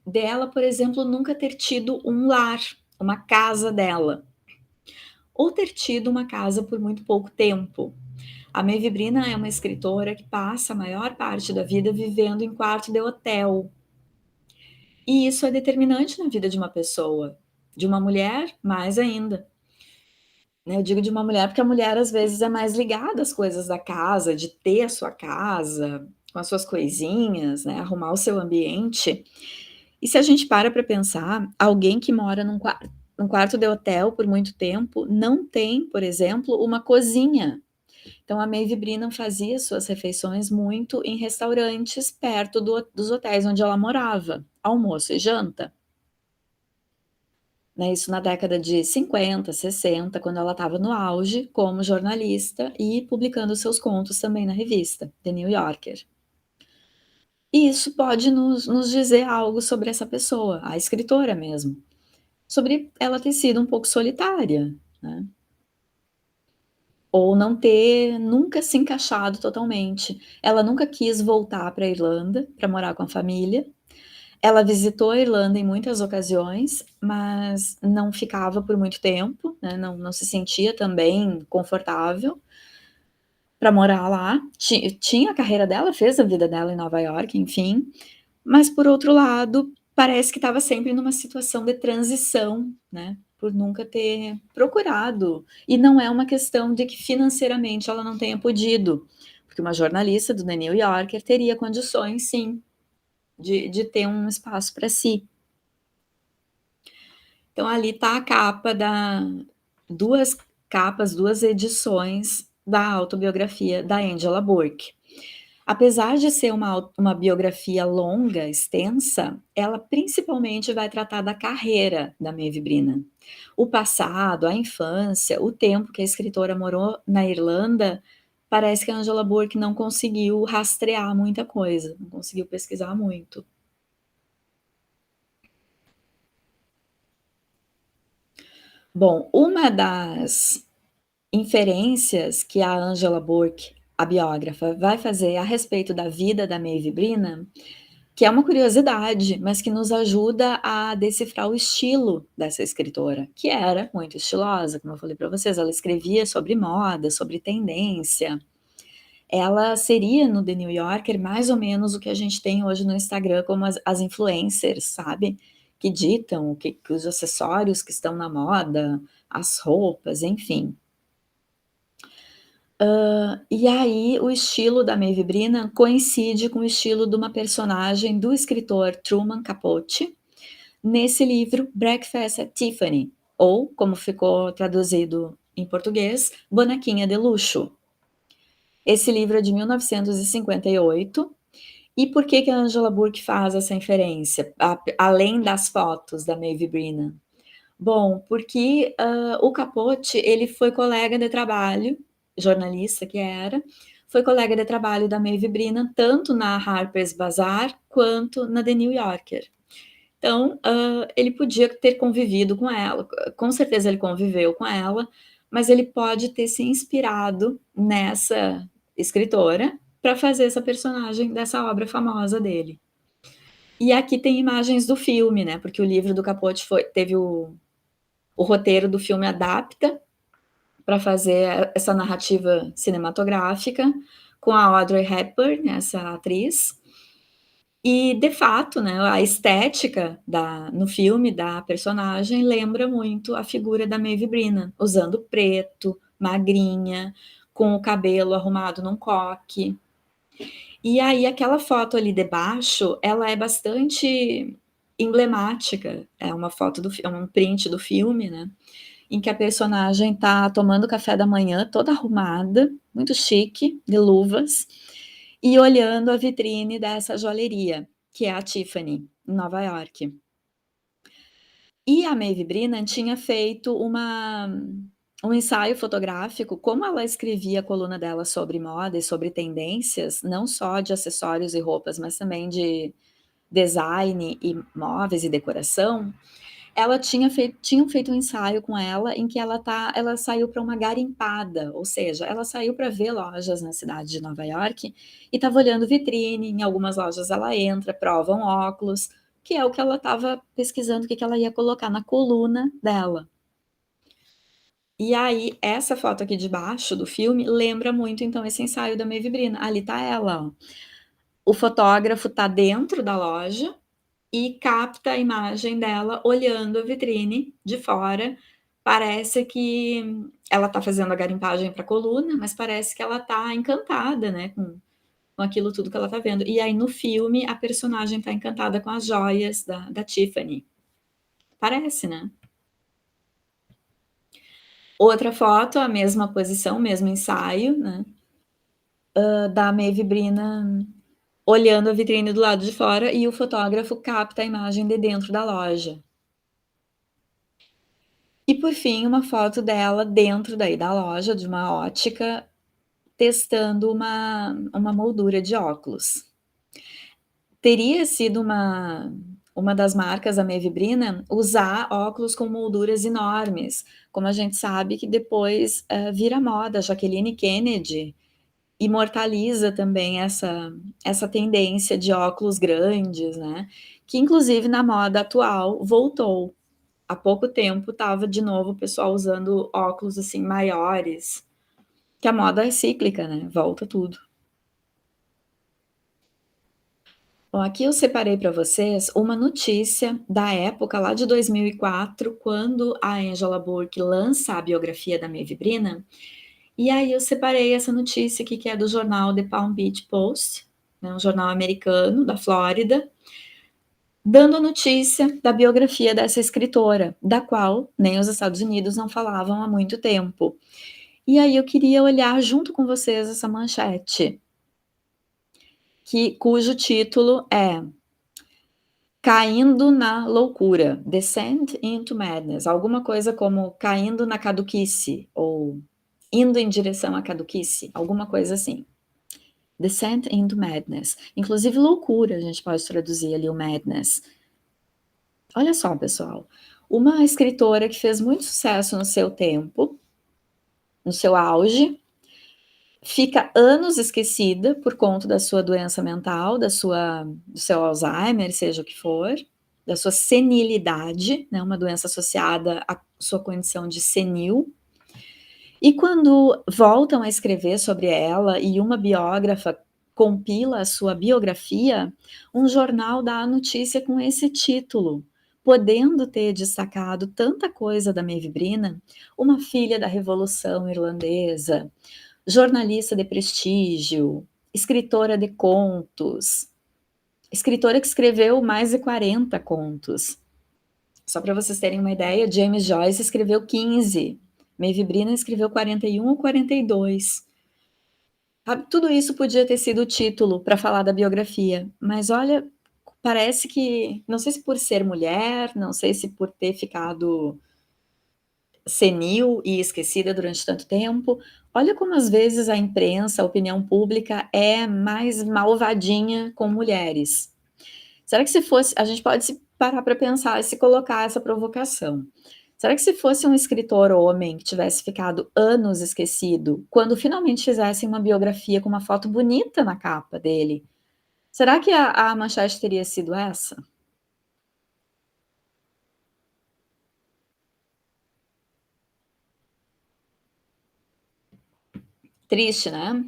dela, por exemplo, nunca ter tido um lar, uma casa dela, ou ter tido uma casa por muito pouco tempo. A Maeve Brennan é uma escritora que passa a maior parte da vida vivendo em quarto de hotel. E isso é determinante na vida de uma pessoa, de uma mulher mais ainda. Né, eu digo de uma mulher, porque a mulher às vezes é mais ligada às coisas da casa, de ter a sua casa, com as suas coisinhas, né, arrumar o seu ambiente. E se a gente para pensar, alguém que mora num quarto de hotel por muito tempo, não tem, por exemplo, uma cozinha. Então a Maeve Brennan fazia suas refeições muito em restaurantes perto dos hotéis onde ela morava, almoço e janta. Né, isso na década de 50, 60, quando ela estava no auge como jornalista e publicando seus contos também na revista, The New Yorker. E isso pode nos dizer algo sobre essa pessoa, a escritora mesmo, sobre ela ter sido um pouco solitária, né, ou não ter nunca se encaixado totalmente. Ela nunca quis voltar para a Irlanda, para morar com a família. Ela visitou a Irlanda em muitas ocasiões, mas não ficava por muito tempo, né, não se sentia também confortável para morar lá. Tinha a carreira dela, fez a vida dela em Nova York, enfim, mas por outro lado, parece que estava sempre numa situação de transição, né, por nunca ter procurado. E não é uma questão de que financeiramente ela não tenha podido, porque uma jornalista do The New Yorker teria condições sim, de ter um espaço para si. Então ali está a capa da 2 capas, 2 edições da autobiografia da Angela Burke. Apesar de ser uma biografia longa, extensa, ela principalmente vai tratar da carreira da Maeve Brennan. O passado, a infância, o tempo que a escritora morou na Irlanda, parece que a Angela Burke não conseguiu rastrear muita coisa, não conseguiu pesquisar muito. Bom, uma das inferências que a Angela Burke, a biógrafa, vai fazer a respeito da vida da Maeve Brennan, que é uma curiosidade, mas que nos ajuda a decifrar o estilo dessa escritora, que era muito estilosa, como eu falei para vocês, ela escrevia sobre moda, sobre tendência. Ela seria no The New Yorker mais ou menos o que a gente tem hoje no Instagram como as influencers, sabe? Que ditam que os acessórios que estão na moda, as roupas, enfim. E aí o estilo da Maeve Brennan coincide com o estilo de uma personagem do escritor Truman Capote, nesse livro Breakfast at Tiffany, ou, como ficou traduzido em português, Bonequinha de Luxo. Esse livro é de 1958. E por que a Angela Burke faz essa inferência, além das fotos da Maeve Brennan? Bom, porque o Capote, ele foi colega de trabalho, jornalista que era, foi colega de trabalho da Maeve Brennan, tanto na Harper's Bazaar quanto na The New Yorker. Então, ele podia ter convivido com ela, com certeza ele conviveu com ela, mas ele pode ter se inspirado nessa escritora para fazer essa personagem dessa obra famosa dele. E aqui tem imagens do filme, né? Porque o livro do Capote teve o roteiro do filme adapta para fazer essa narrativa cinematográfica com a Audrey Hepburn, essa atriz. E, de fato, né, a estética no filme da personagem lembra muito a figura da Maeve Brennan, usando preto, magrinha, com o cabelo arrumado num coque. E aí aquela foto ali debaixo, ela é bastante emblemática, é uma foto é um print do filme, né, em que a personagem está tomando café da manhã, toda arrumada, muito chique, de luvas, e olhando a vitrine dessa joalheria, que é a Tiffany, em Nova York. E a Maeve Brennan tinha feito um ensaio fotográfico, como ela escrevia a coluna dela sobre moda e sobre tendências, não só de acessórios e roupas, mas também de design e móveis e decoração, tinham feito um ensaio com ela em que ela saiu para uma garimpada, ou seja, ela saiu para ver lojas na cidade de Nova York e estava olhando vitrine, em algumas lojas ela entra, prova um óculos, que é o que ela estava pesquisando, o que ela ia colocar na coluna dela. E aí, essa foto aqui de baixo do filme lembra muito, então, esse ensaio da Maeve Brennan. Ali tá ela, ó. O fotógrafo tá dentro da loja e capta a imagem dela olhando a vitrine de fora. Parece que ela tá fazendo a garimpagem para a coluna, mas parece que ela tá encantada, né, com aquilo tudo que ela tá vendo. E aí, no filme, a personagem tá encantada com as joias da Tiffany. Parece, né? Outra foto, a mesma posição, mesmo ensaio, né? Da Maeve Brennan olhando a vitrine do lado de fora e o fotógrafo capta a imagem de dentro da loja. E por fim, uma foto dela dentro daí da loja, de uma ótica, testando uma moldura de óculos. Teria sido uma das marcas da Maeve Brennan usar óculos com molduras enormes, como a gente sabe que depois vira moda. Jacqueline Kennedy imortaliza também essa tendência de óculos grandes, né? Que inclusive na moda atual voltou. Há pouco tempo estava de novo o pessoal usando óculos assim maiores, que a moda é cíclica, né? Volta tudo. Bom, aqui eu separei para vocês uma notícia da época lá de 2004, quando a Angela Burke lança a biografia da Maeve Brennan. E aí eu separei essa notícia aqui, que é do jornal The Palm Beach Post, né, um jornal americano da Flórida, dando a notícia da biografia dessa escritora, da qual nem os Estados Unidos não falavam há muito tempo. E aí eu queria olhar junto com vocês essa manchete. cujo título é Caindo na Loucura, Descent into Madness, alguma coisa como Caindo na Caduquice, ou Indo em Direção à Caduquice, alguma coisa assim. Descent into Madness. Inclusive loucura, a gente pode traduzir ali o madness. Olha só, pessoal, uma escritora que fez muito sucesso no seu tempo, no seu auge, fica anos esquecida por conta da sua doença mental, do seu Alzheimer, seja o que for, da sua senilidade, né, uma doença associada à sua condição de senil. E quando voltam a escrever sobre ela e uma biógrafa compila a sua biografia, um jornal dá a notícia com esse título, podendo ter destacado tanta coisa da Maeve Brennan, uma filha da Revolução Irlandesa, jornalista de prestígio, escritora de contos, escritora que escreveu mais de 40 contos. Só para vocês terem uma ideia, James Joyce escreveu 15, Maeve Brennan escreveu 41 ou 42. Tudo isso podia ter sido o título para falar da biografia, mas olha, parece que, não sei se por ser mulher, não sei se por ter ficado senil e esquecida durante tanto tempo, olha como às vezes a imprensa, a opinião pública é mais malvadinha com mulheres. Será que se fosse, a gente pode se parar para pensar e se colocar essa provocação. Será que se fosse um escritor homem que tivesse ficado anos esquecido, quando finalmente fizessem uma biografia com uma foto bonita na capa dele, será que a manchete teria sido essa? Triste, né?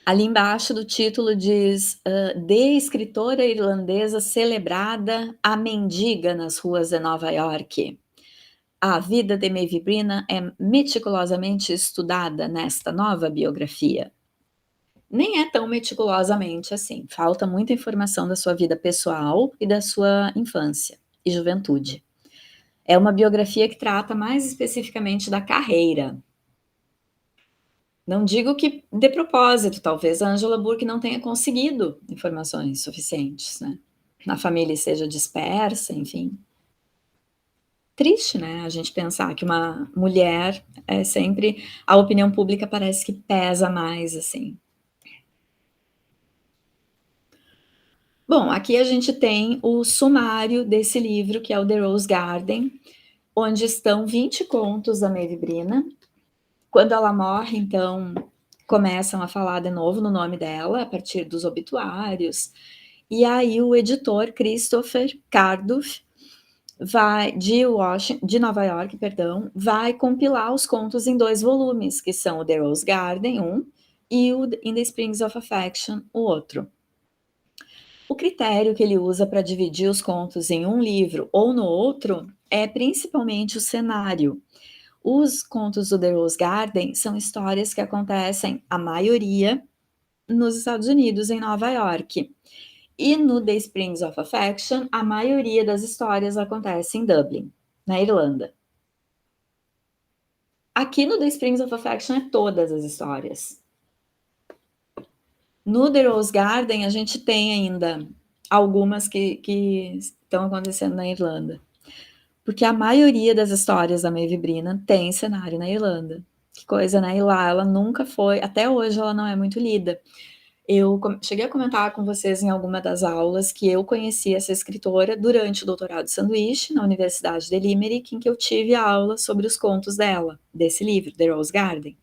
Ali embaixo do título diz, de escritora irlandesa celebrada, a mendiga nas ruas de Nova York. A vida de Maeve Brennan é meticulosamente estudada nesta nova biografia. Nem é tão meticulosamente assim, falta muita informação da sua vida pessoal e da sua infância e juventude. É uma biografia que trata mais especificamente da carreira. Não digo que de propósito, talvez a Angela Burke não tenha conseguido informações suficientes, né? A família esteja dispersa, enfim. Triste, né, a gente pensar que uma mulher é sempre a opinião pública parece que pesa mais, assim. Bom, aqui a gente tem o sumário desse livro, que é o The Rose Garden, onde estão 20 contos da Maeve Brennan. Quando ela morre, então, começam a falar de novo no nome dela, a partir dos obituários. E aí o editor Christopher Carduff de Nova York, perdão, vai compilar os contos em 2 volumes, que são o The Rose Garden, um, e o In the Springs of Affection, o outro. O critério que ele usa para dividir os contos em um livro ou no outro é principalmente o cenário. Os contos do The Rose Garden são histórias que acontecem, a maioria, nos Estados Unidos, em Nova York. E no The Springs of Affection, a maioria das histórias acontece em Dublin, na Irlanda. Aqui no The Springs of Affection é todas as histórias. No The Rose Garden, a gente tem ainda algumas que estão acontecendo na Irlanda. Porque a maioria das histórias da Maeve Brennan tem cenário na Irlanda. Que coisa, né? E lá ela nunca foi, até hoje ela não é muito lida. Eu cheguei a comentar com vocês em alguma das aulas que eu conheci essa escritora durante o doutorado de sanduíche na Universidade de Limerick, em que eu tive aula sobre os contos dela, desse livro, The Rose Garden.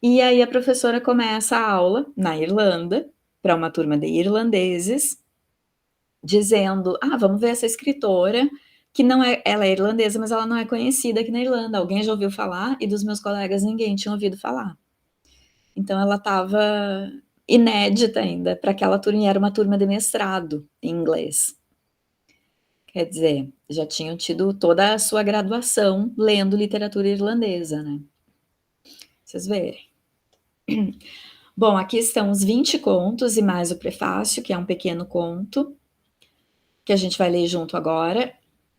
E aí a professora começa a aula na Irlanda, para uma turma de irlandeses, dizendo: "Ah, vamos ver essa escritora, que não é ela é irlandesa, mas ela não é conhecida aqui na Irlanda. Alguém já ouviu falar?" E dos meus colegas ninguém tinha ouvido falar. Então ela estava inédita ainda para aquela turma, e era uma turma de mestrado em inglês. Quer dizer, já tinham tido toda a sua graduação lendo literatura irlandesa, né. Vocês verem. Bom, aqui estão os 20 contos e mais o prefácio, que é um pequeno conto, que a gente vai ler junto agora.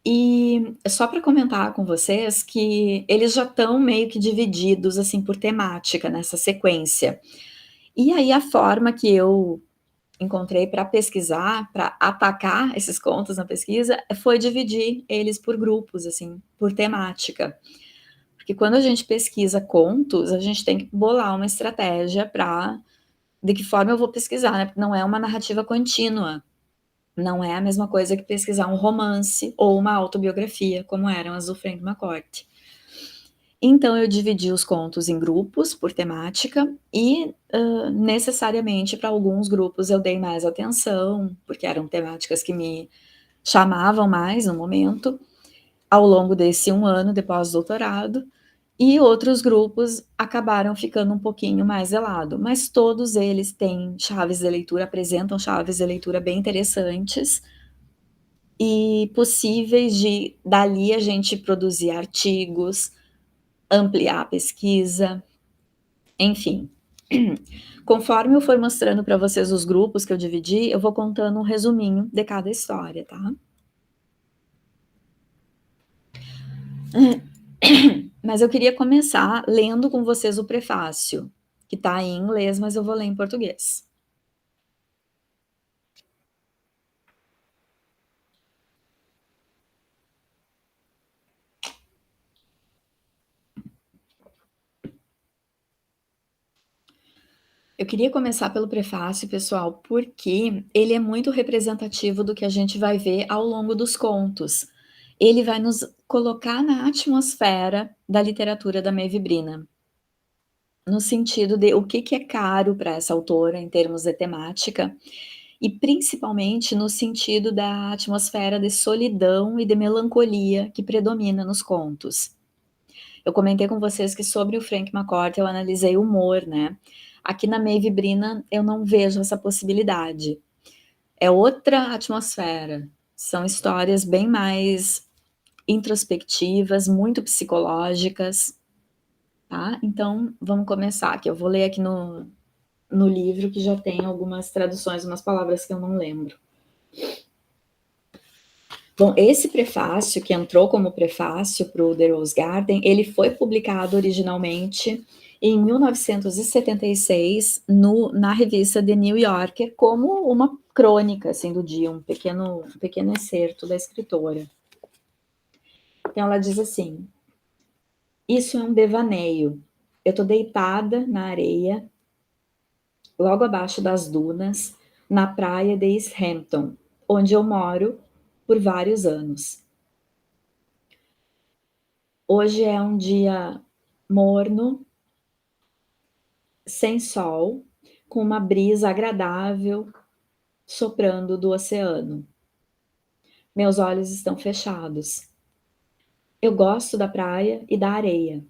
E só para comentar com vocês que eles já estão meio que divididos, assim, por temática nessa sequência. E aí a forma que eu encontrei para pesquisar, para atacar esses contos na pesquisa, foi dividir eles por grupos, assim, por temática. Porque quando a gente pesquisa contos, a gente tem que bolar uma estratégia para de que forma eu vou pesquisar, né? Porque não é uma narrativa contínua. Não é a mesma coisa que pesquisar um romance ou uma autobiografia, como eram as do Frank McCourt. Então eu dividi os contos em grupos por temática e, necessariamente para alguns grupos eu dei mais atenção, porque eram temáticas que me chamavam mais no momento, ao longo desse 1 ano de pós-doutorado, e outros grupos acabaram ficando um pouquinho mais de lado, mas todos eles têm chaves de leitura, apresentam chaves de leitura bem interessantes e possíveis de dali a gente produzir artigos, ampliar a pesquisa, enfim. Conforme eu for mostrando para vocês os grupos que eu dividi, eu vou contando um resuminho de cada história, tá? Mas eu queria começar lendo com vocês o prefácio, que está em inglês, mas eu vou ler em português. Eu queria começar pelo prefácio, pessoal, porque ele é muito representativo do que a gente vai ver ao longo dos contos. Ele vai nos colocar na atmosfera da literatura da Maeve Brennan, no sentido de o que é caro para essa autora em termos de temática, e principalmente no sentido da atmosfera de solidão e de melancolia que predomina nos contos. Eu comentei com vocês que sobre o Frank McCourt eu analisei o humor, né? Aqui na Maeve Brennan eu não vejo essa possibilidade. É outra atmosfera. São histórias bem mais introspectivas, muito psicológicas, tá? Então, vamos começar aqui. Eu vou ler aqui no livro que já tem algumas traduções, umas palavras que eu não lembro. Bom, esse prefácio, que entrou como prefácio para o The Rose Garden, ele foi publicado originalmente em 1976 na revista The New Yorker como uma crônica assim, do dia, um pequeno excerto da escritora. Então ela diz assim: isso é um devaneio. Eu estou deitada na areia, logo abaixo das dunas, na praia de East Hampton, onde eu moro por vários anos. Hoje é um dia morno, sem sol, com uma brisa agradável soprando do oceano. Meus olhos estão fechados. Eu gosto da praia e da areia.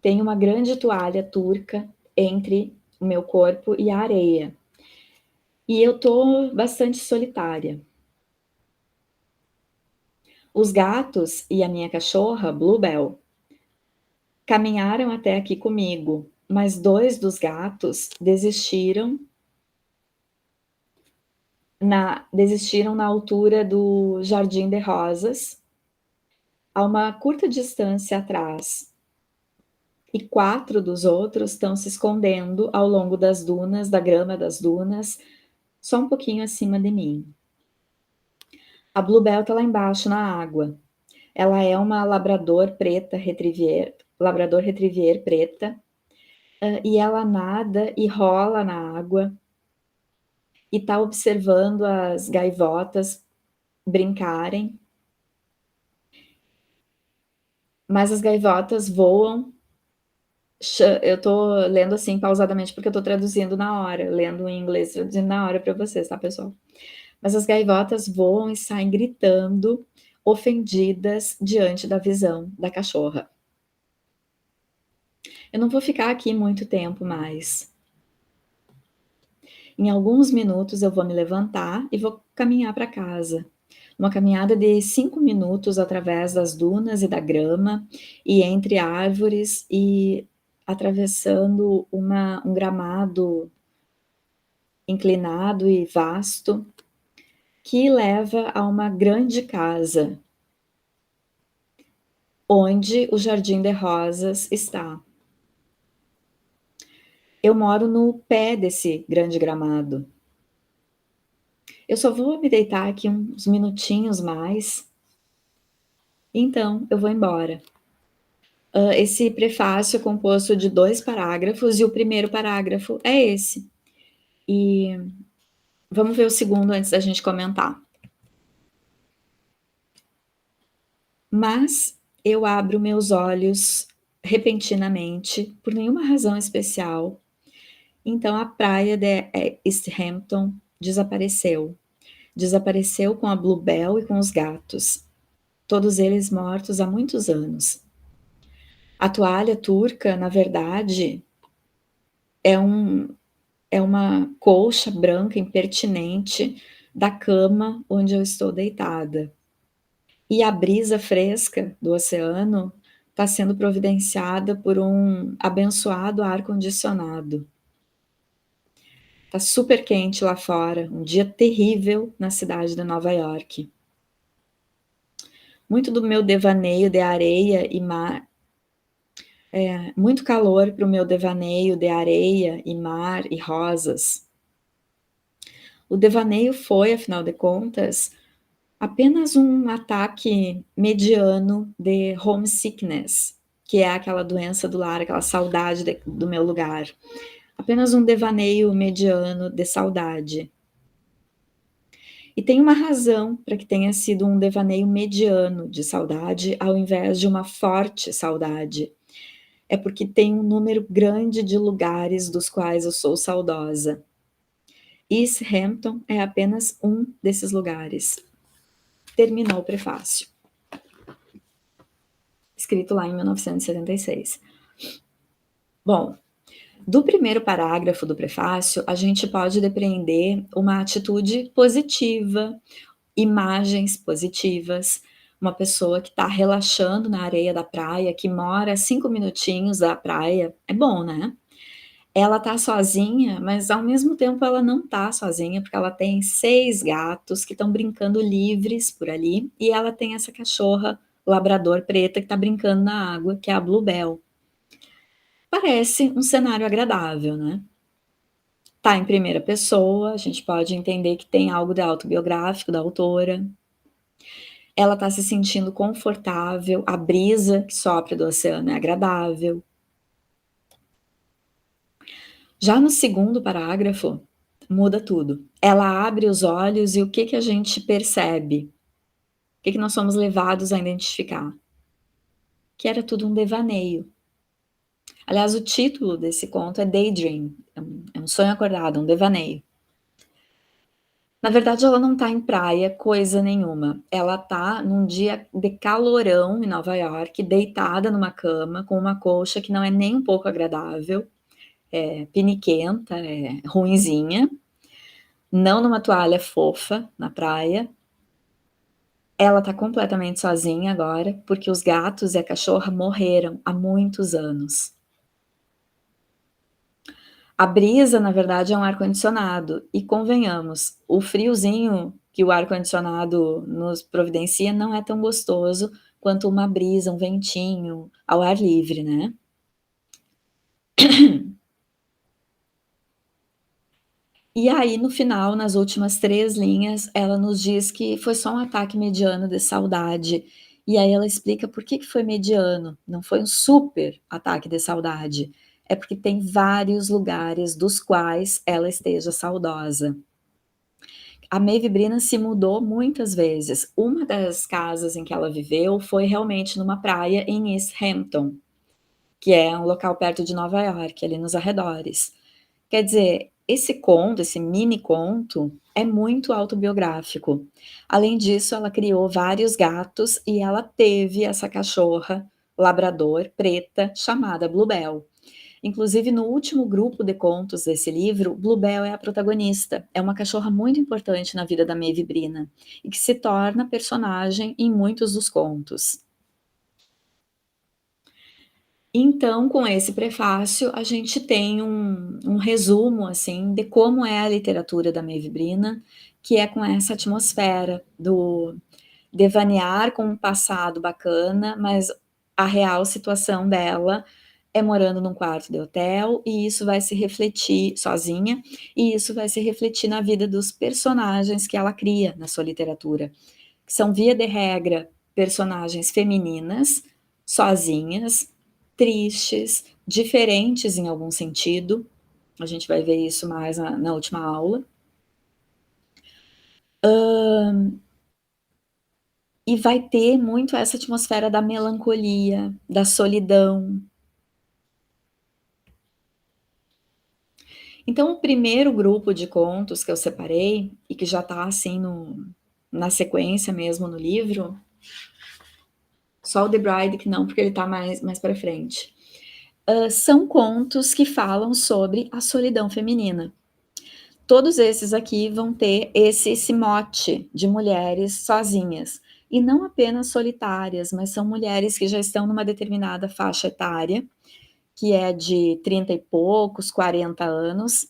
Tenho uma grande toalha turca entre o meu corpo e a areia. E eu tô bastante solitária. Os gatos e a minha cachorra, Bluebell, caminharam até aqui comigo, mas 2 dos gatos desistiram na altura do Jardim de Rosas, a uma curta distância atrás, e 4 dos outros estão se escondendo ao longo das dunas, da grama das dunas, só um pouquinho acima de mim. A Bluebell está lá embaixo na água. Ela é uma labrador retriever preta, e ela nada e rola na água e está observando as gaivotas brincarem. Mas as gaivotas voam. Eu tô lendo assim pausadamente porque eu tô traduzindo na hora, lendo em inglês, traduzindo na hora para vocês, tá, pessoal? Mas as gaivotas voam e saem gritando, ofendidas diante da visão da cachorra. Eu não vou ficar aqui muito tempo mais. Em alguns minutos eu vou me levantar e vou caminhar para casa. Uma caminhada de 5 minutos através das dunas e da grama, e entre árvores, e atravessando um gramado inclinado e vasto, que leva a uma grande casa, onde o Jardim de Rosas está. Eu moro no pé desse grande gramado. Eu só vou me deitar aqui uns minutinhos mais, então eu vou embora. Esse prefácio é composto de 2 parágrafos e o primeiro parágrafo é esse. E vamos ver o segundo antes da gente comentar. Mas eu abro meus olhos repentinamente, por nenhuma razão especial, então a praia de East Hampton desapareceu. Desapareceu com a Bluebell e com os gatos, todos eles mortos há muitos anos. A toalha turca, na verdade, é uma colcha branca impertinente da cama onde eu estou deitada. E a brisa fresca do oceano está sendo providenciada por um abençoado ar-condicionado. Está super quente lá fora, um dia terrível na cidade de Nova York. Muito do meu devaneio de areia e mar, muito calor para o meu devaneio de areia e mar e rosas. O devaneio foi, afinal de contas, apenas um ataque mediano de homesickness, que é aquela doença do lar, aquela saudade do meu lugar. Apenas um devaneio mediano de saudade. E tem uma razão para que tenha sido um devaneio mediano de saudade ao invés de uma forte saudade. É porque tem um número grande de lugares dos quais eu sou saudosa. East Hampton é apenas um desses lugares. Terminou o prefácio. Escrito lá em 1976. Bom, do primeiro parágrafo do prefácio, a gente pode depreender uma atitude positiva, imagens positivas, uma pessoa que está relaxando na areia da praia, que mora a 5 minutinhos da praia, é bom, né? Ela tá sozinha, mas ao mesmo tempo ela não tá sozinha, porque ela tem 6 gatos que estão brincando livres por ali, e ela tem essa cachorra labrador preta que tá brincando na água, que é a Bluebell. Parece um cenário agradável, né? Tá em primeira pessoa, a gente pode entender que tem algo de autobiográfico da autora. Ela tá se sentindo confortável, a brisa que sopra do oceano é agradável. Já no segundo parágrafo, muda tudo. Ela abre os olhos e o que a gente percebe? O que nós somos levados a identificar? Que era tudo um devaneio. Aliás, o título desse conto é Daydream, é um sonho acordado, um devaneio. Na verdade, ela não tá em praia, coisa nenhuma. Ela tá num dia de calorão em Nova York, deitada numa cama, com uma colcha que não é nem um pouco agradável, é piniquenta, é ruinzinha, não numa toalha fofa na praia. Ela tá completamente sozinha agora, porque os gatos e a cachorra morreram há muitos anos. A brisa, na verdade, é um ar-condicionado, e convenhamos, o friozinho que o ar-condicionado nos providencia não é tão gostoso quanto uma brisa, um ventinho ao ar livre, né? E aí, no final, nas últimas 3 linhas, ela nos diz que foi só um ataque mediano de saudade. E aí ela explica por que foi mediano, não foi um super ataque de saudade. É porque tem vários lugares dos quais ela esteja saudosa. A Maeve Brina se mudou muitas vezes. Uma das casas em que ela viveu foi realmente numa praia em East Hampton, que é um local perto de Nova York, ali nos arredores. Quer dizer, esse conto, esse mini conto, é muito autobiográfico. Além disso, ela criou vários gatos e ela teve essa cachorra labrador preta chamada Bluebell. Inclusive, no último grupo de contos desse livro, Bluebell é a protagonista. É uma cachorra muito importante na vida da Maeve Brina e que se torna personagem em muitos dos contos. Então, com esse prefácio, a gente tem um resumo, assim, de como é a literatura da Maeve Brina, que é com essa atmosfera do devanear com um passado bacana, mas a real situação dela é morando num quarto de hotel, e isso vai se refletir sozinha, e isso vai se refletir na vida dos personagens que ela cria na sua literatura, que são, via de regra, personagens femininas, sozinhas, tristes, diferentes em algum sentido. A gente vai ver isso mais na última aula. E vai ter muito essa atmosfera da melancolia, da solidão. Então, o primeiro grupo de contos que eu separei, e que já está assim na sequência mesmo no livro, só o The Bride que não, porque ele está mais para frente. São contos que falam sobre a solidão feminina. Todos esses aqui vão ter esse mote de mulheres sozinhas. E não apenas solitárias, mas são mulheres que já estão numa determinada faixa etária, que é de 30 e poucos, 40 anos,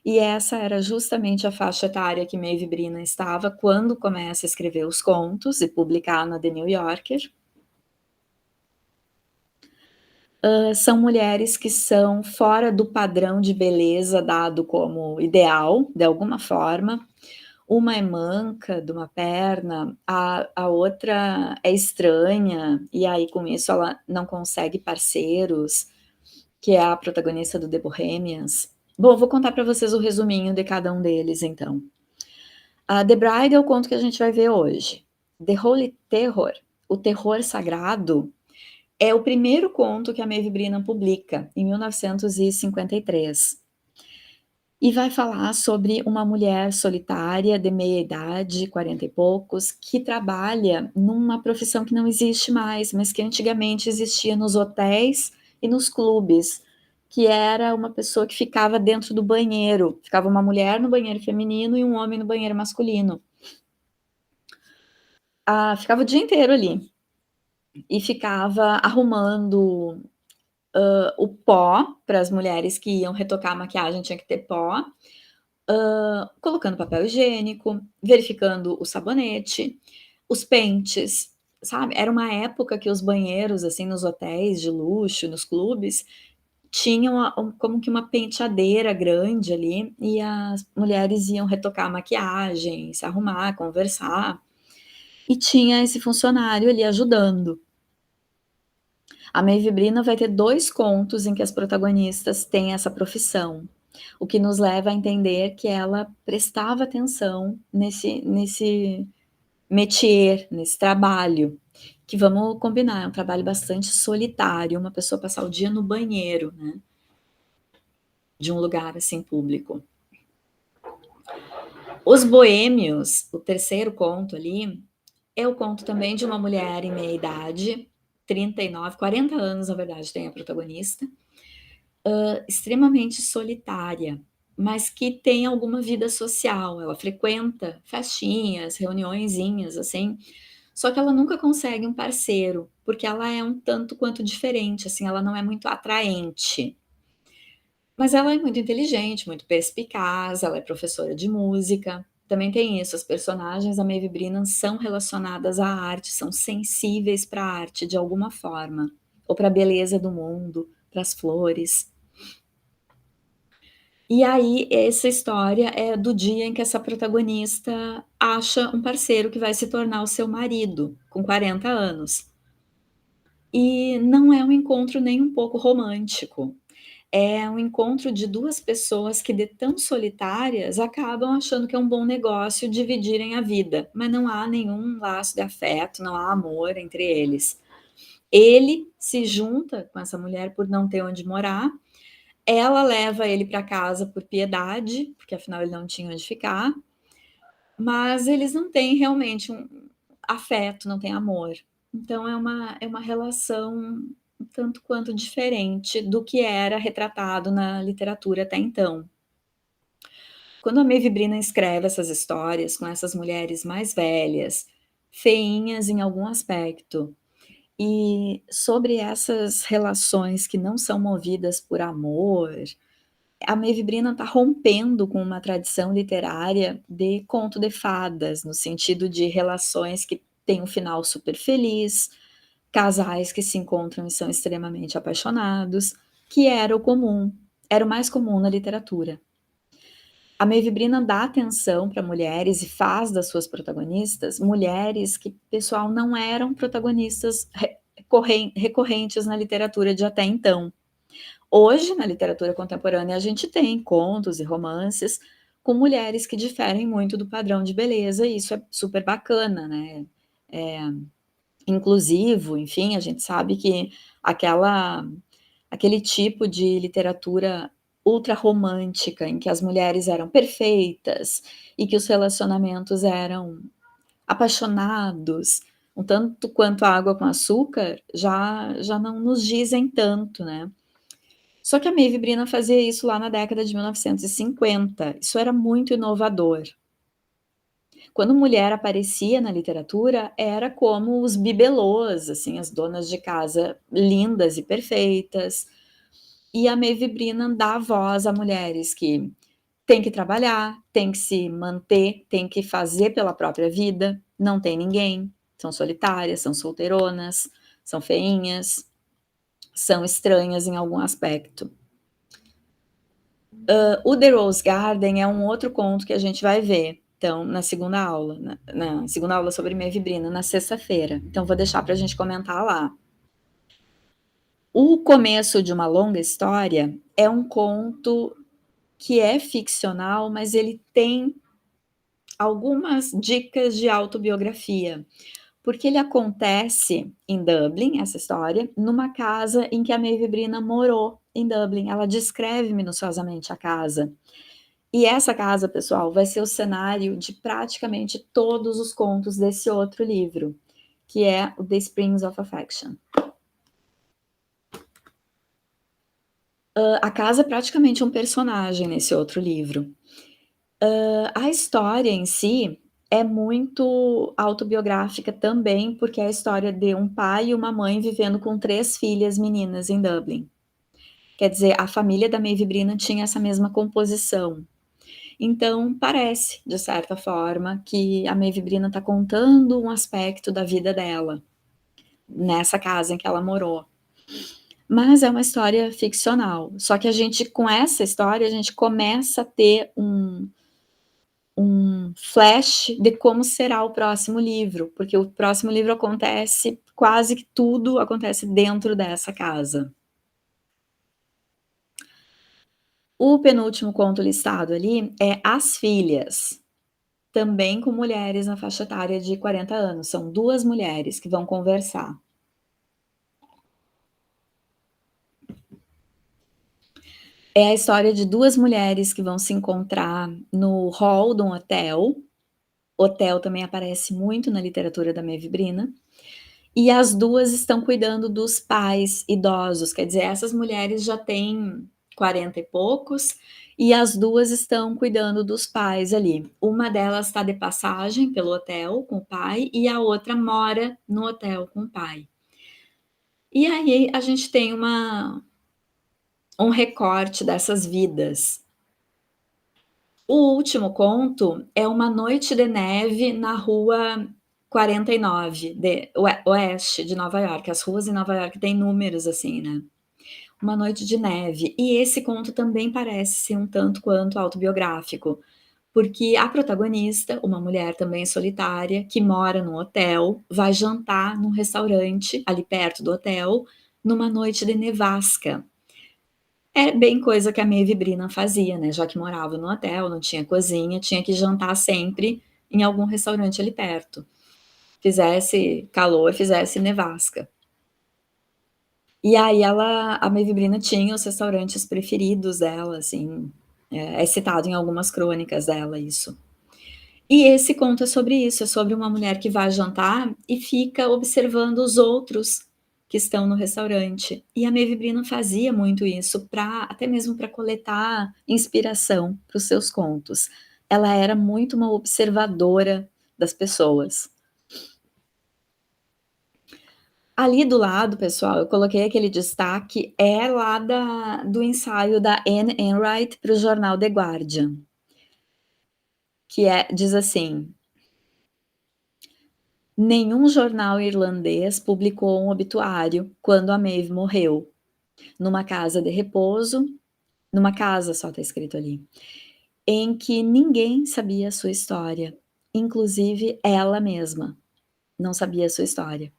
e essa era justamente a faixa etária que Maeve Brina estava quando começa a escrever os contos e publicar na The New Yorker. São mulheres que são fora do padrão de beleza dado como ideal, de alguma forma. Uma é manca de uma perna, a outra é estranha, e aí com isso ela não consegue parceiros, que é a protagonista do The Bohemians. Bom, vou contar para vocês o resuminho de cada um deles, então. A The Bride é o conto que a gente vai ver hoje. The Holy Terror, o terror sagrado, é o primeiro conto que a Maeve Brennan publica, em 1953. E vai falar sobre uma mulher solitária, de meia idade, 40 e poucos, que trabalha numa profissão que não existe mais, mas que antigamente existia nos hotéis e nos clubes, que era uma pessoa que ficava dentro do banheiro. Ficava uma mulher no banheiro feminino e um homem no banheiro masculino. Ficava o dia inteiro ali. E ficava arrumando o pó para as mulheres que iam retocar a maquiagem, tinha que ter pó. Colocando papel higiênico, verificando o sabonete, os pentes, sabe? Era uma época que os banheiros, assim, nos hotéis de luxo, nos clubes, tinham como que uma penteadeira grande ali, e as mulheres iam retocar a maquiagem, se arrumar, conversar, e tinha esse funcionário ali ajudando. A Maeve Brina vai ter 2 contos em que as protagonistas têm essa profissão, o que nos leva a entender que ela prestava atenção nesse métier, nesse trabalho, que vamos combinar, é um trabalho bastante solitário, uma pessoa passar o dia no banheiro, né, de um lugar, assim, público. Os Boêmios, o terceiro conto ali, é o conto também de uma mulher em meia idade, 39, 40 anos, na verdade, tem a protagonista, extremamente solitária, mas que tem alguma vida social. Ela frequenta festinhas, reuniõezinhas, assim, só que ela nunca consegue um parceiro, porque ela é um tanto quanto diferente, assim, ela não é muito atraente. Mas ela é muito inteligente, muito perspicaz, ela é professora de música. Também tem isso, as personagens da Maeve Brennan são relacionadas à arte, são sensíveis para a arte de alguma forma, ou para a beleza do mundo, para as flores. E aí, essa história é do dia em que essa protagonista acha um parceiro que vai se tornar o seu marido, com 40 anos. E não é um encontro nem um pouco romântico. É um encontro de 2 pessoas que, de tão solitárias, acabam achando que é um bom negócio dividirem a vida, mas não há nenhum laço de afeto, não há amor entre eles. Ele se junta com essa mulher por não ter onde morar, ela leva ele para casa por piedade, porque afinal ele não tinha onde ficar, mas eles não têm realmente um afeto, não têm amor. Então é uma relação um tanto quanto diferente do que era retratado na literatura até então. Quando a Maeve Brennan escreve essas histórias com essas mulheres mais velhas, feinhas em algum aspecto, e sobre essas relações que não são movidas por amor, a Maeve Brennan está rompendo com uma tradição literária de conto de fadas, no sentido de relações que têm um final super feliz, casais que se encontram e são extremamente apaixonados, que era o comum, era o mais comum na literatura. A Maeve Brina dá atenção para mulheres e faz das suas protagonistas mulheres que, pessoal, não eram protagonistas recorrentes na literatura de até então. Hoje, na literatura contemporânea, a gente tem contos e romances com mulheres que diferem muito do padrão de beleza, e isso é super bacana, né? É inclusivo, enfim, a gente sabe que aquela aquele tipo de literatura ultrarromântica, em que as mulheres eram perfeitas e que os relacionamentos eram apaixonados, um tanto quanto a água com açúcar, já não nos dizem tanto, né. Só que a Maeve Brina fazia isso lá na década de 1950, isso era muito inovador. Quando mulher aparecia na literatura, era como os bibelôs, assim, as donas de casa lindas e perfeitas, e a Maeve Brina dá voz a mulheres que têm que trabalhar, têm que se manter, têm que fazer pela própria vida, não tem ninguém, são solitárias, são solteironas, são feinhas, são estranhas em algum aspecto. O The Rose Garden é um outro conto que a gente vai ver, então, na segunda aula, na segunda aula sobre Maeve Brina, na sexta-feira. Então, vou deixar para a gente comentar lá. O Começo de uma Longa História é um conto que é ficcional, mas ele tem algumas dicas de autobiografia, porque ele acontece em Dublin, essa história, numa casa em que a Maeve Brina morou em Dublin. Ela descreve minuciosamente a casa. E essa casa, pessoal, vai ser o cenário de praticamente todos os contos desse outro livro, que é o The Springs of Affection. A casa é praticamente um personagem nesse outro livro. A história em si é muito autobiográfica também, porque é a história de um pai e uma mãe vivendo com 3 filhas meninas em Dublin. Quer dizer, a família da Maeve Brina tinha essa mesma composição. Então, parece, de certa forma, que a Maeve Brina está contando um aspecto da vida dela, nessa casa em que ela morou. Mas é uma história ficcional. Só que a gente, com essa história, a gente começa a ter um flash de como será o próximo livro, porque o próximo livro acontece, quase que tudo acontece dentro dessa casa. O penúltimo conto listado ali é As Filhas, também com mulheres na faixa etária de 40 anos, são 2 mulheres que vão conversar. É a história de 2 mulheres que vão se encontrar no hall de um hotel. Hotel também aparece muito na literatura da Maeve Brina. E as 2 estão cuidando dos pais idosos, quer dizer, essas mulheres já têm 40 e poucos, e as 2 estão cuidando dos pais ali. Uma delas está de passagem pelo hotel com o pai, e a outra mora no hotel com o pai. E aí a gente tem um recorte dessas vidas. O último conto é Uma Noite de Neve na Rua 49, de Oeste de Nova York. As ruas em Nova York têm números assim, né. Uma Noite de Neve. E esse conto também parece ser um tanto quanto autobiográfico, porque a protagonista, uma mulher também solitária, que mora num hotel, vai jantar num restaurante ali perto do hotel, numa noite de nevasca. É bem coisa que a Maeve Brina fazia, né, já que morava no hotel, não tinha cozinha, tinha que jantar sempre em algum restaurante ali perto, fizesse calor, fizesse nevasca. E aí a Maeve Brina tinha os restaurantes preferidos dela, assim, é citado em algumas crônicas dela isso. E esse conto é sobre isso, é sobre uma mulher que vai jantar e fica observando os outros que estão no restaurante. E a Maeve Brina fazia muito isso pra até mesmo para coletar inspiração para os seus contos. Ela era muito uma observadora das pessoas. Ali do lado, pessoal, eu coloquei aquele destaque, é lá do ensaio da Anne Enright para o jornal The Guardian, que diz assim: "Nenhum jornal irlandês publicou um obituário quando a Maeve morreu. numa casa de repouso, numa casa só tá escrito ali, em que ninguém sabia a sua história, inclusive ela mesma não sabia a sua história.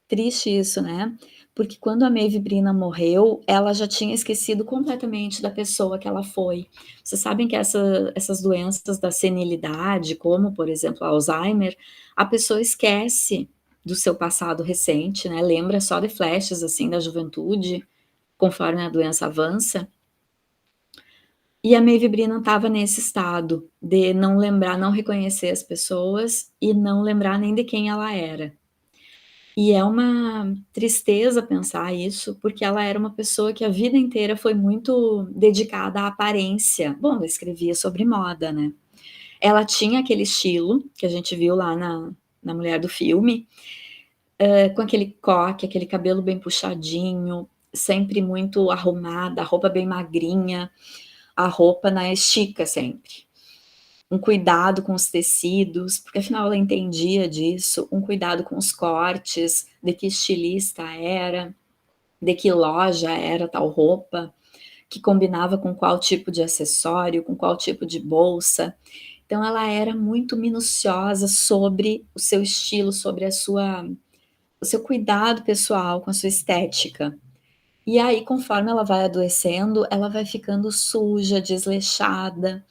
Triste isso, né, porque quando a Maeve Brina morreu, ela já tinha esquecido completamente da pessoa que ela foi. Vocês sabem que essas doenças da senilidade, como por exemplo Alzheimer, a pessoa esquece do seu passado recente, né, lembra só de flashes, assim, da juventude, conforme a doença avança. E a Maeve Brina estava nesse estado, de não lembrar, não reconhecer as pessoas e não lembrar nem de quem ela era. E é uma tristeza pensar isso, porque ela era uma pessoa que a vida inteira foi muito dedicada à aparência. Bom, ela escrevia sobre moda, né. Ela tinha aquele estilo, que a gente viu lá na mulher do filme, com aquele coque, aquele cabelo bem puxadinho, sempre muito arrumada, a roupa bem magrinha, a roupa na estica sempre. Um cuidado com os tecidos, porque afinal ela entendia disso, um cuidado com os cortes, de que estilista era, de que loja era tal roupa, que combinava com qual tipo de acessório, com qual tipo de bolsa. Então ela era muito minuciosa sobre o seu estilo, sobre o seu cuidado pessoal com a sua estética. E aí, conforme ela vai adoecendo, ela vai ficando suja, desleixada,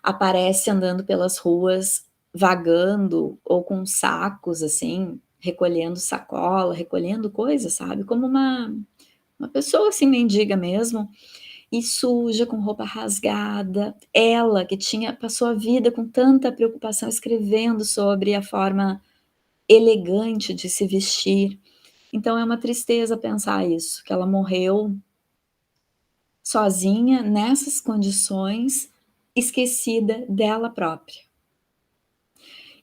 aparece andando pelas ruas, vagando ou com sacos, assim, recolhendo sacola, recolhendo coisas, sabe, como uma pessoa, assim, mendiga mesmo, e suja, com roupa rasgada. Ela que tinha passou a vida com tanta preocupação escrevendo sobre a forma elegante de se vestir. Então é uma tristeza pensar isso, que ela morreu sozinha, nessas condições, esquecida dela própria.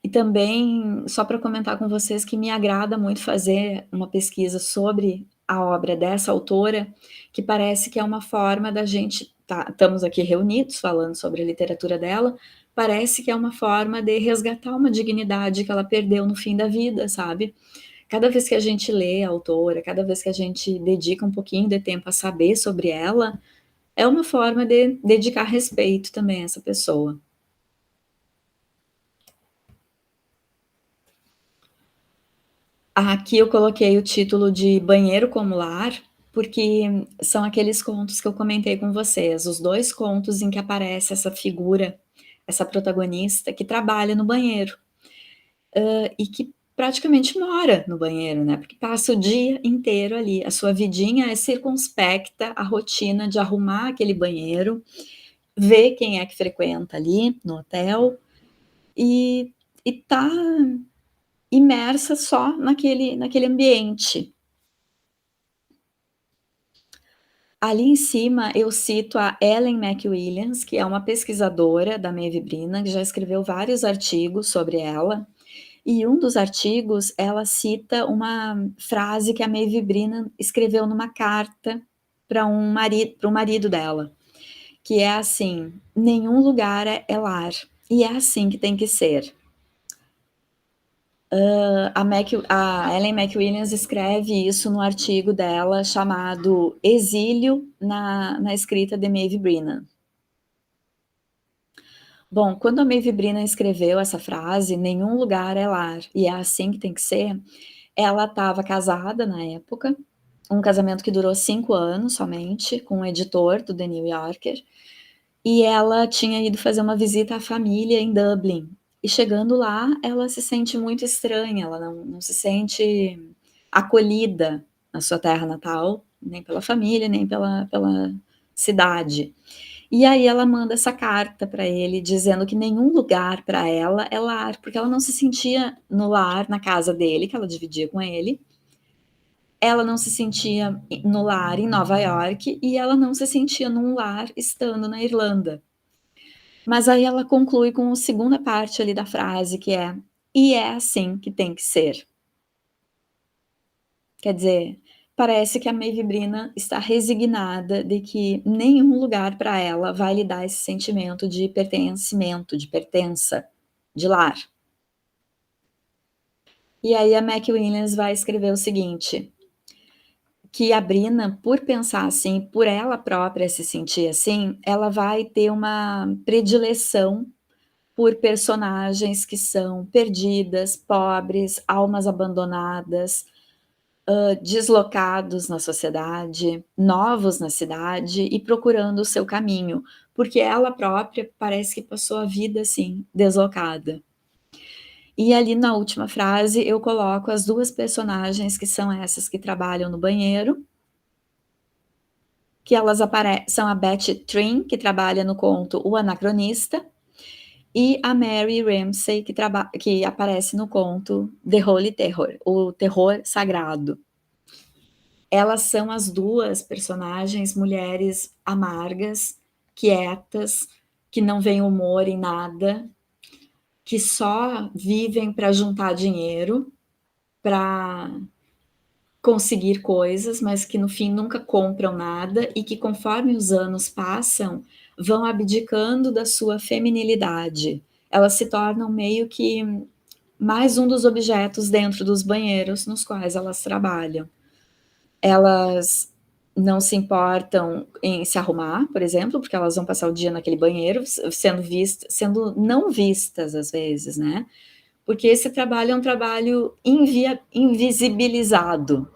E também, só para comentar com vocês que me agrada muito fazer uma pesquisa sobre a obra dessa autora, que parece que é uma forma da gente estamos aqui reunidos falando sobre a literatura dela, parece que é uma forma de resgatar uma dignidade que ela perdeu no fim da vida, sabe. Cada vez que a gente lê a autora, cada vez que a gente dedica um pouquinho de tempo a saber sobre ela, é uma forma de dedicar respeito também a essa pessoa. Aqui eu coloquei o título de Banheiro como Lar, porque são aqueles contos que eu comentei com vocês, os 2 contos em que aparece essa figura, essa protagonista que trabalha no banheiro, e que praticamente mora no banheiro, né, porque passa o dia inteiro ali, a sua vidinha é circunspecta à rotina de arrumar aquele banheiro, ver quem é que frequenta ali no hotel, e tá imersa só naquele ambiente. Ali em cima eu cito a Ellen McWilliams, que é uma pesquisadora da Maeve Brina, que já escreveu vários artigos sobre ela, e um dos artigos ela cita uma frase que a Maeve Brina escreveu numa carta para o marido dela, que é assim: "Nenhum lugar é lar, e é assim que tem que ser". A Ellen McWilliams escreve isso no artigo dela chamado Exílio na escrita de Maeve Brennan. Bom, quando a Maeve Brennan escreveu essa frase, "Nenhum lugar é lar, e é assim que tem que ser", ela estava casada na época, um casamento que durou 5 anos somente, com um editor do The New Yorker, e ela tinha ido fazer uma visita à família em Dublin. E chegando lá, ela se sente muito estranha, ela não se sente acolhida na sua terra natal, nem pela família, nem pela cidade. E aí ela manda essa carta para ele dizendo que nenhum lugar para ela é lar, porque ela não se sentia no lar, na casa dele, que ela dividia com ele, ela não se sentia no lar em Nova York e ela não se sentia num lar estando na Irlanda. Mas aí ela conclui com a segunda parte ali da frase que é: "E é assim que tem que ser". Quer dizer, parece que a Maeve Brina está resignada de que nenhum lugar para ela vai lhe dar esse sentimento de pertencimento, de pertença, de lar. E aí a Mac Williams vai escrever o seguinte: que a Brina, por pensar assim, por ela própria se sentir assim, ela vai ter uma predileção por personagens que são perdidas, pobres, almas abandonadas, deslocados na sociedade, novos na cidade e procurando o seu caminho, porque ela própria parece que passou a vida assim, deslocada. E ali na última frase eu coloco as 2 personagens que são essas que trabalham no banheiro, que elas são a Betty Trim, que trabalha no conto O Anacronista, e a Mary Ramsey, que aparece no conto The Holy Terror, o Terror Sagrado. Elas são as 2 personagens mulheres amargas, quietas, que não veem humor em nada, que só vivem para juntar dinheiro, para conseguir coisas, mas que no fim nunca compram nada e que conforme os anos passam, vão abdicando da sua feminilidade. Elas se tornam meio que mais um dos objetos dentro dos banheiros nos quais elas trabalham. Elas não se importam em se arrumar, por exemplo, porque elas vão passar o dia naquele banheiro, sendo não vistas às vezes, né? Porque esse trabalho é um trabalho invisibilizado.